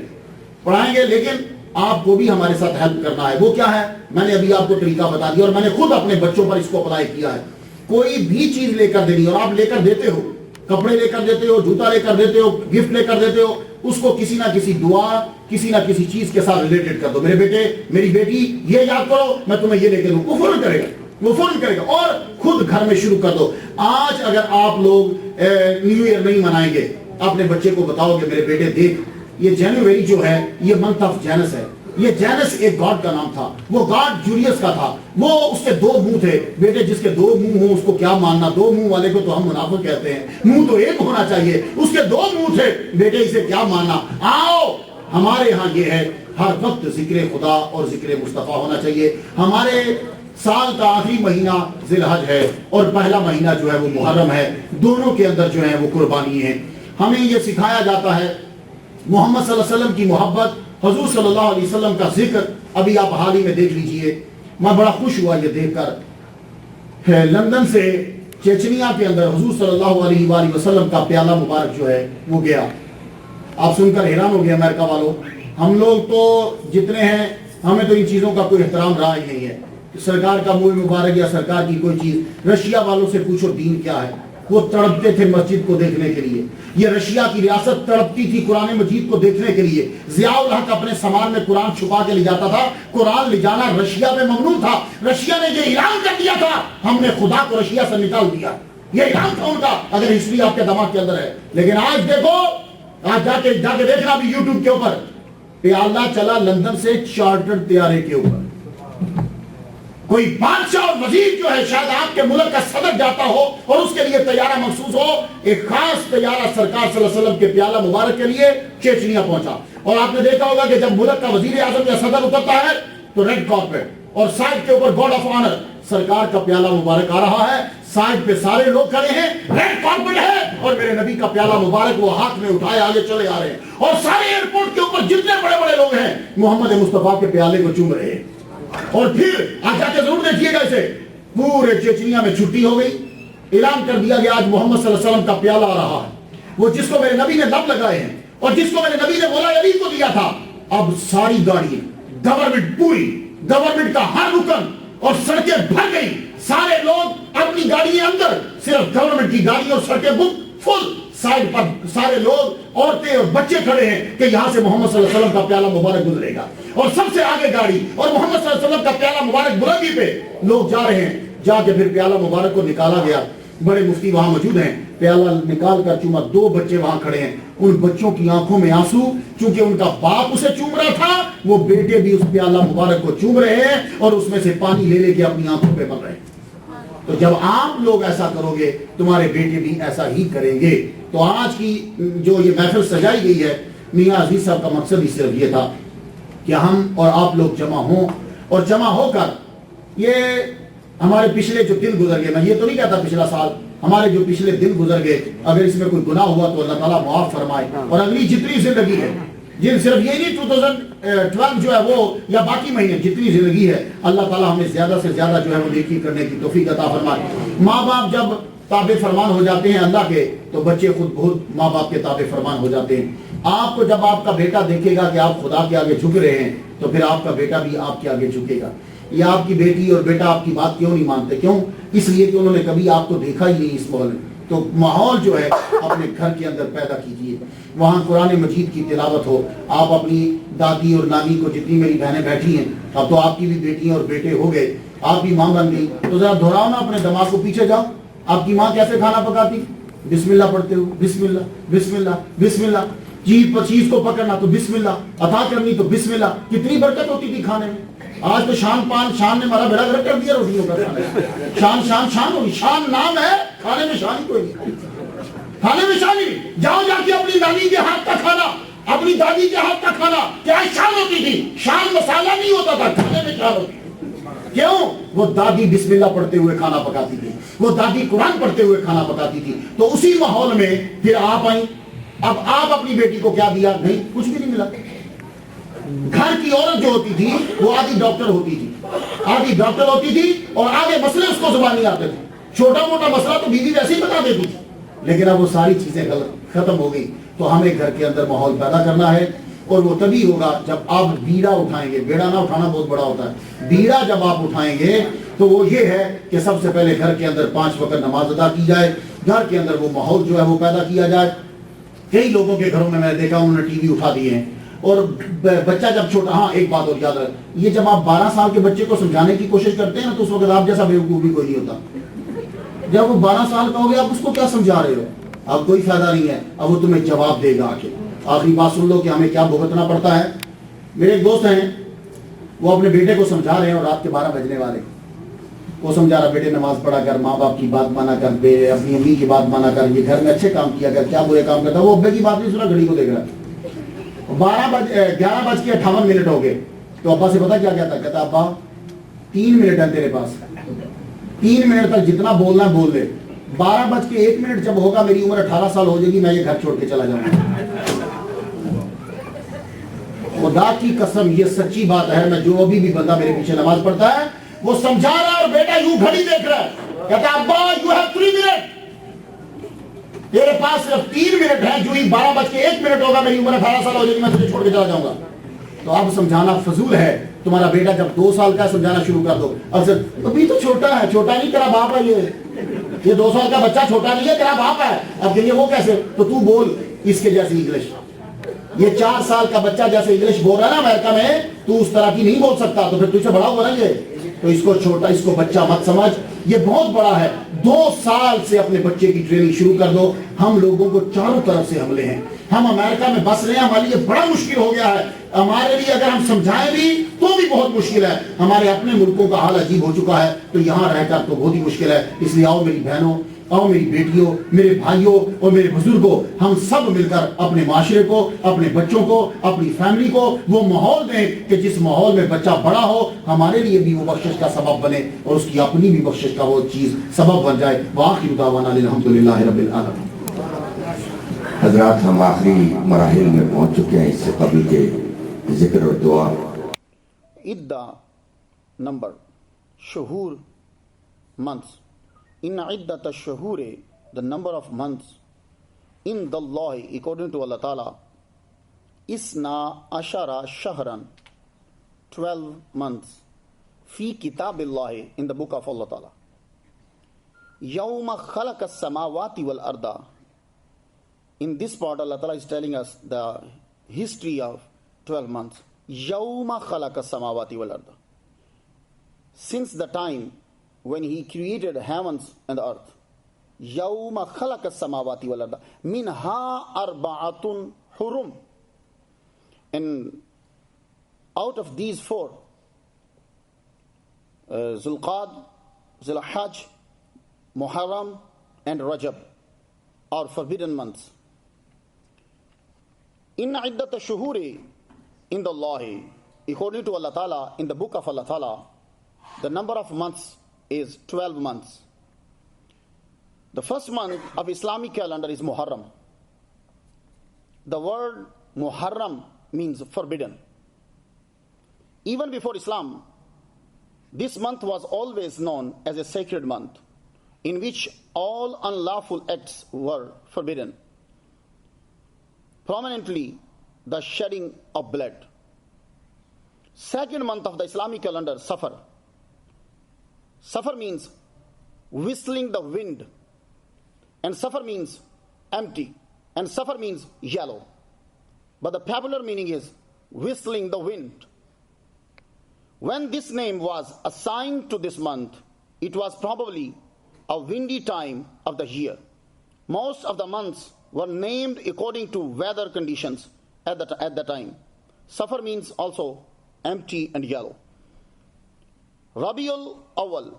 پڑھائیں گے، لیکن آپ کو بھی ہمارے ساتھ ہیلپ کرنا ہے۔ وہ کیا ہے؟ میں نے ابھی آپ کو طریقہ بتا دیا، اور میں نے خود اپنے بچوں پر اس کو اپلائی کیا ہے۔ کوئی بھی چیز لے کر دینی، اور آپ لے کر دیتے ہو، کپڑے لے کر دیتے ہو، جوتا لے کر دیتے ہو، گفٹ لے کر دیتے ہو، اس کو کسی نہ کسی دعا، کسی نہ کسی چیز کے ساتھ ریلیٹڈ کر دو۔ میرے بیٹے، میری بیٹی، یہ یاد کرو میں تمہیں یہ لے کے دوں، وہ فوراً کرے گا، وہ فوراً کرے گا۔ اور خود گھر میں شروع کر دو۔ آج اگر آپ لوگ نیو ایئر نہیں منائیں گے، اپنے بچے کو بتاؤ کہ میرے بیٹے دیکھ، یہ جنوری جو ہے یہ منتھ آف جینس ہے۔ یہ جینس ایک گاڈ کا نام تھا، وہ گاڈ جولیس کا تھا، وہ اس کے 2 منہ تھے۔ بیٹے جس کے 2 منہ ہوں اس کو کیا ماننا؟ 2 منہ والے کو تو ہم منافق کہتے ہیں، منہ تو ایک ہونا چاہیے، اس کے 2 منہ تھے، بیٹے اسے کیا ماننا؟ آؤ، ہمارے ہاں یہ ہے ہر وقت ذکر خدا اور ذکر مصطفیٰ ہونا چاہیے۔ ہمارے سال کا آخری مہینہ ذی الحج ہے اور پہلا مہینہ جو ہے وہ محرم ہے، دونوں کے اندر جو ہے وہ قربانی ہے۔ ہمیں یہ سکھایا جاتا ہے محمد صلی اللہ علیہ وسلم کی محبت، حضور صلی اللہ علیہ وسلم کا ذکر۔ ابھی آپ حال ہی میں دیکھ لیجئے، میں بڑا خوش ہوا یہ دیکھ کر، لندن سے چیچنیا کے اندر حضور صلی اللہ علیہ وآلہ وسلم کا پیالہ مبارک جو ہے وہ گیا۔ آپ سن کر حیران ہو گئے امریکہ والوں، ہم لوگ تو جتنے ہیں ہمیں تو ان چیزوں کا کوئی احترام رہا ہی نہیں ہے، سرکار کا منہ مبارک یا سرکار کی کوئی چیز۔ رشیا والوں سے پوچھو دین کیا ہے، وہ تڑپتے تھے مسجد کو دیکھنے کے لیے۔ یہ رشیا کی ریاست تڑپتی تھی قرآن مجید کو دیکھنے کے لیے۔ ضیاء الحق اپنے سامان میں قرآن چھپا کے لے جاتا تھا، قرآن لے جانا رشیا میں ممنوع تھا۔ رشیا نے یہ اعلان کر دیا تھا ہم نے خدا کو رشیا سے نکال دیا، یہ اعلان تھا ان کا، اگر ہسٹری آپ کے دماغ کے اندر ہے۔ لیکن آج دیکھو، آج جا کے دیکھنا بھی یوٹیوب کے اوپر، پیالہ چلا لندن سے چارٹرڈ طیارے کے اوپر۔ کوئی بادشاہ اور وزیر جو ہے، شاید آپ کے ملک کا صدر جاتا ہو اور اس کے لیے طیارہ مخصوص ہو، ایک خاص طیارہ سرکار صلی اللہ علیہ وسلم کے پیالہ مبارک کے لیے چیچنیا پہنچا۔ اور آپ نے دیکھا ہوگا کہ جب ملک کا وزیر اعظم یا صدر اترتا ہے تو ریڈ کارپیٹ اور سائڈ کے اوپر گارڈ آف آنر، سرکار کا پیالہ مبارک آ رہا ہے، سائڈ پہ سارے لوگ کھڑے ہیں، ریڈ کارپیٹ ہے، اور میرے نبی کا پیالہ مبارک وہ ہاتھ میں اٹھائے آگے چلے آ رہے ہیں، اور سارے ایئرپورٹ کے اوپر جتنے بڑے بڑے لوگ ہیں محمد مصطفیٰ کے پیالے کو چوم رہے ہیں۔ اور پھر آج جا کے ضرور دیکھیے گا، اسے پورے چیچنیا میں چھٹی ہو گئی، اعلان کر دیا گیا آج محمد صلی اللہ علیہ وسلم کا پیالہ آ رہا ہے، وہ جس کو میرے نبی نے لب لگائے ہیں اور جس کو میرے نبی نے مولا علی کو دیا تھا۔ اب ساری گاڑیاں، گورنمنٹ، پوری گورنمنٹ کا ہر رکن اور سڑکیں بھر گئی، سارے لوگ اپنی گاڑیاں اندر، صرف گورنمنٹ کی گاڑی اور سڑکیں بک فل، سائڈ پر سارے لوگ، عورتیں اور بچے کھڑے ہیں کہ یہاں سے محمد صلی اللہ علیہ وسلم کا پیالہ مبارک گزرے گا، اور سب سے آگے گاڑی اور محمد صلی اللہ علیہ وسلم کا پیالہ مبارک بلندی پہ لوگ جا رہے ہیں۔ جا کے پھر پیالہ مبارک کو نکالا گیا، بڑے مفتی وہاں موجود ہیں، پیالہ نکال کر چوما، 2 بچے وہاں کھڑے ہیں، ان بچوں کی آنکھوں میں آنسو، چونکہ ان کا باپ اسے چوم رہا تھا، وہ بیٹے بھی اس پیالہ مبارک کو چوم رہے ہیں اور اس میں سے پانی لے لے کے اپنی آنکھوں پہ بن رہے ہیں۔ تو جب آپ لوگ ایسا کرو گے تمہارے بیٹے بھی ایسا ہی کریں گے۔ تو آج کی جو یہ محفل سجائی گئی ہے، میاں عزیز صاحب کا مقصد ہی صرف یہ تھا کہ ہم اور آپ لوگ جمع ہوں، اور جمع ہو کر یہ ہمارے پچھلے جو دن گزر گئے، میں یہ تو نہیں کہتا پچھلا سال، ہمارے جو پچھلے دن گزر گئے، اگر اس میں کوئی گناہ ہوا تو اللہ تعالیٰ معاف فرمائے، اور اگلی جتنی زندگی ہے جن صرف یہ نہیں 2012 جو ہے وہ یا باقی مہینے جتنی زندگی ہے اللہ تعالیٰ ہمیں زیادہ سے زیادہ جو ہے وہ نیکی کرنے کی توفیق عطا فرمائے. ماں باپ جب تابع فرمان ہو جاتے ہیں اللہ کے تو بچے خود بہت ماں باپ کے تابع فرمان ہو جاتے ہیں. آپ کو جب آپ کا بیٹا دیکھے گا کہ آپ خدا کے آگے جھک رہے ہیں تو پھر آپ کا بیٹا بھی آپ کے آگے جھکے گا. یا آپ کی بیٹی اور بیٹا آپ کی بات کیوں نہیں مانتے؟ کیوں؟ اس لیے کہ انہوں نے کبھی آپ کو دیکھا ہی نہیں اس ماحول میں. تو ماحول جو ہے اپنے گھر کے اندر پیدا کیجیے, وہاں قرآن مجید کی تلاوت ہو. آپ اپنی دادی اور نانی کو, جتنی میری بہنیں بیٹھی ہیں اب تو آپ کی بھی بیٹیاں اور بیٹے ہو گئے, آپ بھی ماں بن گئی, تو ذرا دہراؤ نا اپنے دماغ کو, پیچھے جاؤ. آپ کی ماں کیسے کھانا پکاتی؟ بسم اللہ پڑھتے ہو, بسم اللہ بسم اللہ بسم اللہ. چیز کو پکڑنا تو بسم اللہ, عطا کرنی تو بسم اللہ. کتنی برکت ہوتی تھی کھانے میں. آج تو شان نے ہمارا بڑا گھر کر دیا روٹیوں کا کھانا. شان ہوگی, شان نام ہے, کھانے میں شان ہی کوئی نہیں. کھانے میں شان ہی. جاؤ جا کے اپنی نانی کے ہاتھ کا کھانا, اپنی دادی کے ہاتھ کا کھانا, کیا شان ہوتی تھی. شان مسالہ نہیں ہوتا تھا, کھانے میں شان ہوتی. کیوں؟ وہ دادی بسم اللہ پڑھتے ہوئے کھانا پکاتی تھی, وہ دادی قرآن پڑھتے ہوئے کھانا پکاتی تھی. تو اسی ماحول میں پھر آپ آئیں. اب آپ اپنی بیٹی کو کیا دیا؟ نہیں, کچھ بھی نہیں ملا. گھر کی عورت جو ہوتی تھی وہ آدھی ڈاکٹر ہوتی تھی اور آگے مسئلے اس کو زبان نہیں آتے تھے. چھوٹا موٹا مسئلہ تو بیوی ویسے ہی بتا دیتی تھی, لیکن اب وہ ساری چیزیں ختم ہو گئی. تو ہمیں گھر کے اندر ماحول پیدا کرنا ہے, اور وہ تبھی ہوگا جب آپ بیڑا اٹھائیں گے. بیڑا نہ اٹھانا بہت بڑا ہوتا ہے, بیڑا جب آپ اٹھائیں گے تو وہ یہ ہے کہ سب سے پہلے گھر کے اندر 5 وقت نماز ادا کی جائے, گھر کے اندر وہ ماحول جو ہے وہ پیدا کیا جائے. کئی لوگوں کے گھروں میں نے دیکھا انہوں نے ٹی وی اٹھا دیے ہیں, اور بچہ جب چھوٹا, ہاں ایک بات اور یاد رکھ, یہ جب آپ 12 سال کے بچے کو سمجھانے کی کوشش کرتے ہیں نا تو اس وقت آپ جیسا بیوقوف بھی کوئی نہیں ہوتا. جب وہ 12 سال کا ہو گیا, آپ اس کو کیا سمجھا رہے ہو؟ اب کوئی فائدہ نہیں ہے, اب وہ تمہیں جواب دے گا. آخری بات سن لو کہ ہمیں کیا بھگتنا پڑتا ہے. میرے ایک دوست ہیں, وہ اپنے بیٹے کو سمجھا رہے ہیں اور رات کے 12 بجنے والے. وہ سمجھا رہا, بیٹے نماز پڑھا کر, ماں باپ کی بات مانا کر, اپنی امی کی بات مانا کر, یہ گھر میں اچھے کام کیا کر, کیا برے کام کرتا. وہ ابے کی بات نہیں سنا, گھڑی کو دیکھ رہا. 11:58 ہو گئے تو ابا سے پتا کیا کہتا؟ کہتا ابا 3 منٹ ہے تیرے پاس, 3 منٹ تک جتنا بولنا ہے بول لے. 12:01 جب ہوگا, میری عمر 18 سال ہو جائے گی, میں یہ گھر چھوڑ کے چلا جاؤں گا. خدا کی قسم یہ سچی بات ہے. میں جو بھی بندہ میرے پیچھے نماز پڑھتا ہے وہ سمجھا رہا ہے, اور بیٹا یوں گھڑی دیکھ رہا ہے, کہتا ابا یو ہیو 3 منٹ, تیرے پاس صرف 3 منٹ ہے. جو ہی 12:01 ہوگا, میری عمر 18 سال ہو جائے گی, میں تجھے چھوڑ کے چلا جاؤں گا. تو اب سمجھانا فضول ہے. تمہارا بیٹا جب 2 سال کا سمجھانا شروع کر دو. اب ابھی تو چھوٹا ہے, چھوٹا نہیں تیرا باپ ہے. یہ 2 سال کا بچہ چھوٹا نہیں ہے, تیرا باپ ہے. اب کہیے وہ کیسے؟ تو تو بول اس کے جیسی انگلش. یہ 4 سال کا بچہ جیسے انگلش بول رہا ہے نا امریکہ میں, تو اس طرح کی نہیں بول سکتا. تو پھر تجھ سے بڑا ہوا نا یہ. تو اس کو چھوٹا, اس کو بچہ مت سمجھ, یہ بہت بڑا ہے. 2 سال سے اپنے بچے کی ٹریننگ شروع کر دو. ہم لوگوں کو چاروں طرف سے حملے ہیں. ہم امریکہ میں بس رہے ہیں, ہمارے لیے بڑا مشکل ہو گیا ہے. ہمارے لیے اگر ہم سمجھائیں بھی تو بھی بہت مشکل ہے. ہمارے اپنے ملکوں کا حال عجیب ہو چکا ہے, تو یہاں رہ کر تو بہت ہی مشکل ہے. اس لیے آؤ میری بہنوں, آؤ میری بیٹیوں, میرے بھائیوں اور میرے بزرگوں, ہم سب مل کر اپنے معاشرے کو, اپنے بچوں کو, اپنی فیملی کو وہ ماحول دیں کہ جس ماحول میں بچہ بڑا ہو, ہمارے لیے بھی وہ بخشش کا سبب بنے اور اس کی اپنی بھی بخشش کا وہ چیز سبب بن جائے. وآخر دعوانا الحمدللہ رب العالمین. حضرات, ہم آخری مراحل میں پہنچ چکے ہیں. اس سے قبل کے ذکر اور دعا. عدہ نمبر شہور months. In عدت الشہور, the number of months in the law, according to Allah Ta'ala, isna ashara shahran, 12 months, fi kitabillahi, in the book of Allah Ta'ala. Yawma khalaqa as-samawati wal arda. In this part Allah Ta'ala is telling us the history of 12 months. Yawma khalaqa as-samawati wal arda. Since the time when he created heavens and the earth. Yawma khalaqa as-samawati wal arda minha arba'atun hurum. And out of these 4, Zulqad, Zulhajj, Muharram and Rajab are forbidden months. Inna iddat ash-shuhuri in the law, according to Allah Ta'ala, in the book of Allah Ta'ala, the number of months is 12 months. The first month of Islamic calendar is Muharram. The word Muharram means forbidden. Even before Islam, this month was always known as a sacred month, in which all unlawful acts were forbidden. Prominently, the shedding of blood. Second month of the Islamic calendar, Safar. Safar means whistling the wind, and Safar means empty, and Safar means yellow. But the popular meaning is whistling the wind. When this name was assigned to this month, it was probably a windy time of the year. Most of the months were named according to weather conditions at the time. Safar means also empty and yellow. Rabiul Awwal,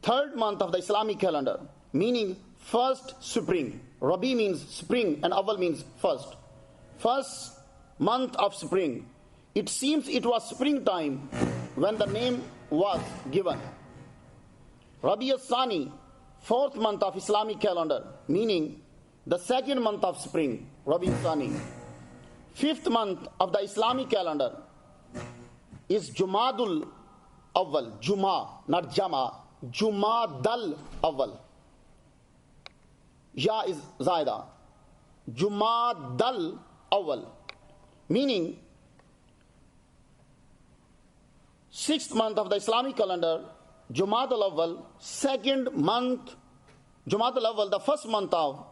third month of the Islamic calendar, meaning first spring. Rabi means spring and Awwal means first. First month of spring. It seems it was springtime when the name was given. Rabi al-Thani, fourth month of Islamic calendar, meaning the second month of spring. Rabi al-Thani. Fifth month of the Islamic calendar is Jumadul Awwal. Juma, not Jama. Jumadal Awwal. Ya is Zaida. Jumadal Awwal, meaning sixth month of the Islamic calendar, Jumad al-Awwal, second month, Jumad al-Awwal, the first month of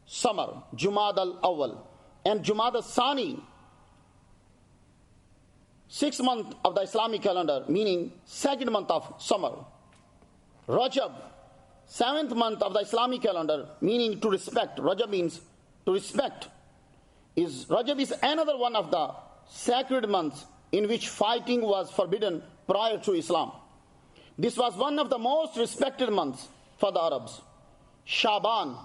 summer, Jumad al-Awwal, and Jumad al-Thani, sixth month of the Islamic calendar, meaning second month of summer. Rajab, seventh month of the Islamic calendar, meaning to respect. Rajab means to respect. Rajab is another one of the sacred months in which fighting was forbidden prior to Islam. This was one of the most respected months for the Arabs. Shaban,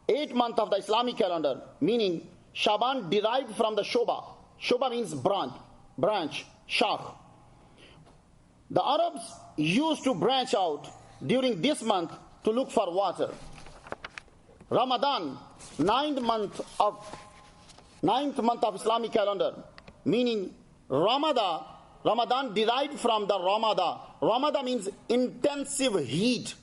eighth month of the Islamic calendar, meaning Shaban derived from the Shoba. Shoba means branch, Shah. The Arabs used to branch out during this month to look for water. Ramadan, ninth month of Islamic calendar, meaning Ramadan derived from the Ramada. Ramada means intensive heat.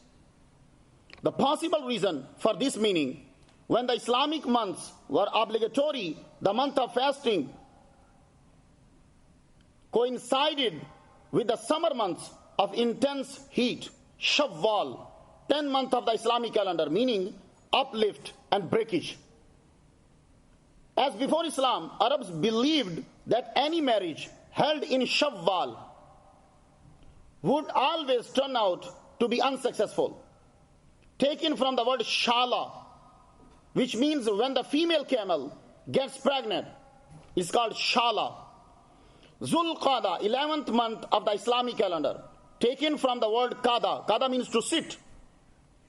The possible reason for this meaning, when the Islamic months were obligatory, the month of fasting coincided with the summer months of intense heat. Shawwal, 10th month of the Islamic calendar, meaning uplift and breakage. As before Islam, Arabs believed that any marriage held in Shawwal would always turn out to be unsuccessful. Taken from the word Shala, which means when the female camel gets pregnant, it's called Shala. Zulqada, 11th month of the Islamic calendar, taken from the word Qada. Qada means to sit.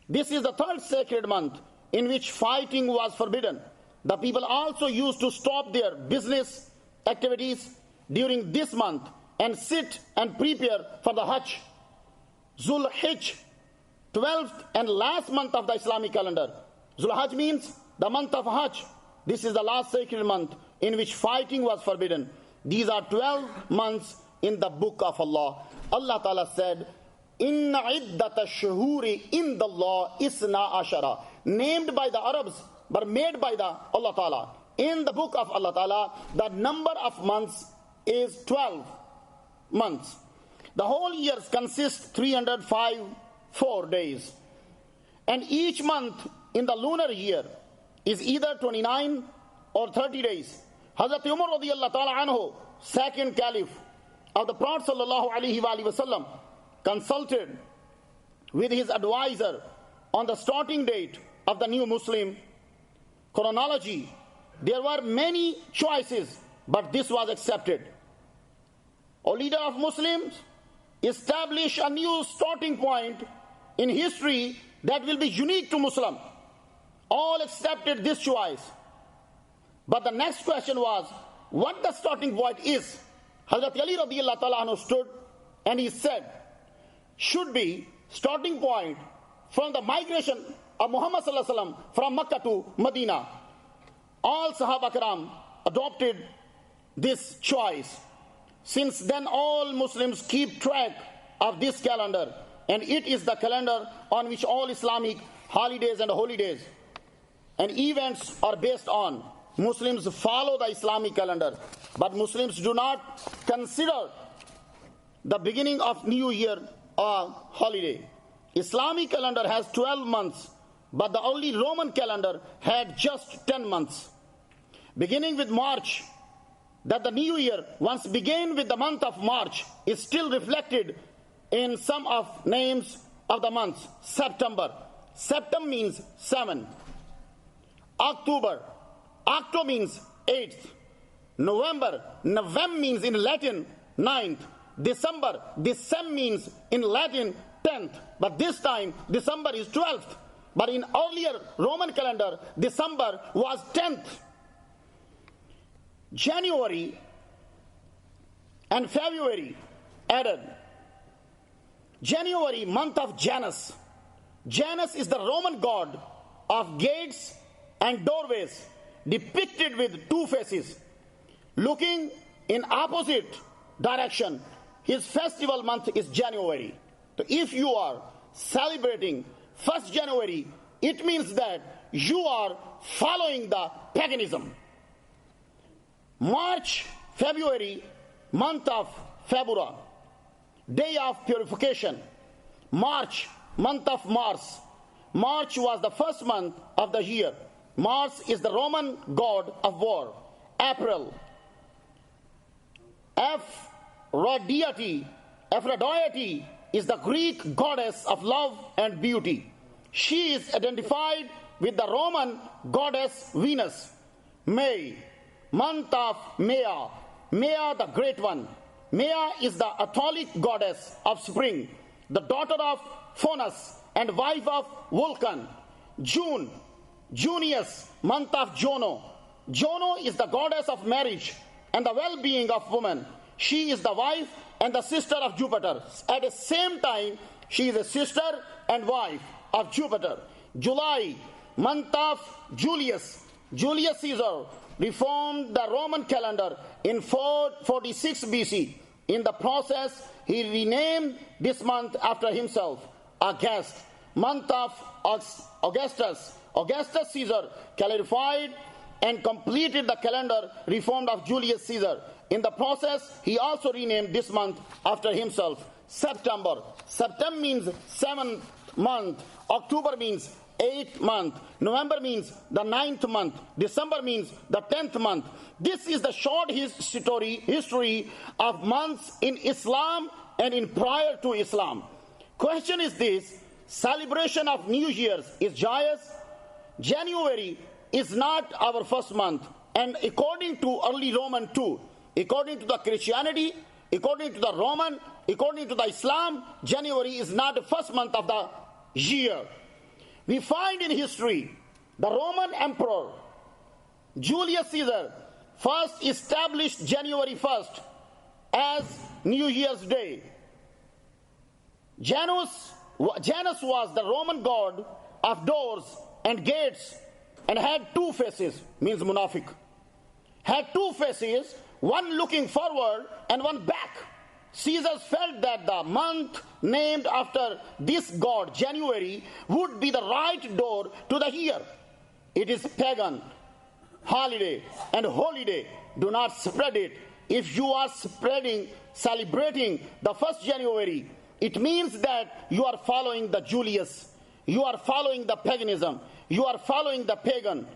This is the third sacred month in which fighting was forbidden. The people also used to stop their business activities during this month and sit and prepare for the Hajj. Zulhijj, 12th and last month of the Islamic calendar. Zulhajj means the month of Hajj. This is the last sacred month in which fighting was forbidden. These are 12 months in the book of Allah. Allah Ta'ala said, Inna iddata shuhuri inda Allah isna ashara. Named by the Arabs, but made by the Allah Ta'ala. In the book of Allah Ta'ala, the number of months is 12 months. The whole year consists 304 days. And each month in the lunar year is either 29 or 30 days. Hazrat Umar radiyallahu ta'ala anhu, second caliph of the Prophet sallallahu alaihi wasallam, consulted with his advisor on the starting date of the new Muslim chronology. There were many choices, but this was accepted. O leader of Muslims, establish a new starting point in history that will be unique to Muslim. All accepted this choice. But the next question was, what the starting point is? Hazrat Ali radiyallahu ta'ala anhu stood and he said, should be starting point from the migration of Muhammad sallallahu alaihi wasallam from Makkah to Medina. All Sahaba Karam adopted this choice. Since then, all Muslims keep track of this calendar, and it is the calendar on which all Islamic holidays and holidays and events are based on. Muslims follow the Islamic calendar, but Muslims do not consider the beginning of New Year a holiday. Islamic calendar has 12 months, but the early Roman calendar had just 10 months. Beginning with March, that the New Year once began with the month of March is still reflected in some of names of the months. September. September means 7. October. Octo means 8th. November. Novem means in Latin 9th. December. Decem means in Latin 10th. But this time December is 12th. But in earlier Roman calendar, December was 10th. January and February added. January, month of Janus. Janus is the Roman god of gates and doorways, depicted with two faces, looking in opposite direction. His festival month is January. So if you are celebrating 1st January, it means that you are following the paganism. March, February, month of February, day of purification. March, month of Mars. March was the first month of the year. Mars is the Roman god of war. April. Aphrodite is the Greek goddess of love and beauty. She is identified with the Roman goddess Venus. May, month of Maya. Maya the Great One. Maya is the Atholic goddess of spring, the daughter of Faunus and wife of Vulcan. June, Junius, month of Juno. Juno is the goddess of marriage and the well-being of women. She is the wife and the sister of Jupiter. At the same time, she is a sister and wife of Jupiter. July, month of Julius. Julius Caesar reformed the Roman calendar in 446 BC. In the process, he renamed this month after himself, August, month of Augustus. Augustus Caesar clarified and completed the calendar reformed of Julius Caesar. In the process, he also renamed this month after himself, September. September means 7th month. October means 8th month. November means the 9th month. December means the 10th month. This is the short history of months in Islam and in prior to Islam. Question is this: celebration of New Year's is joyous. January is not our first month, and according to early Roman too, according to the Christianity, according to the Roman, according to the Islam, January is not the first month of the year. We find in history the Roman Emperor Julius Caesar first established January 1st as New Year's Day. Janus was the Roman god of doors and gates and had two faces, means Munafiq. Had two faces, one looking forward and one back. Caesar felt that the month named after this god, January, would be the right door to the year. It is pagan, holiday, and holiday. Do not spread it. If you are celebrating the 1st January, it means that you are following the Julius. You are following the paganism. You are following the pagan.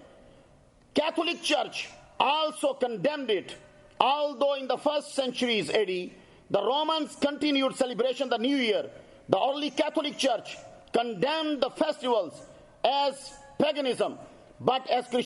Catholic Church also condemned it. Although in the 1st centuries AD, the Romans continued celebration of the New Year, the early Catholic Church condemned the festivals as paganism, but as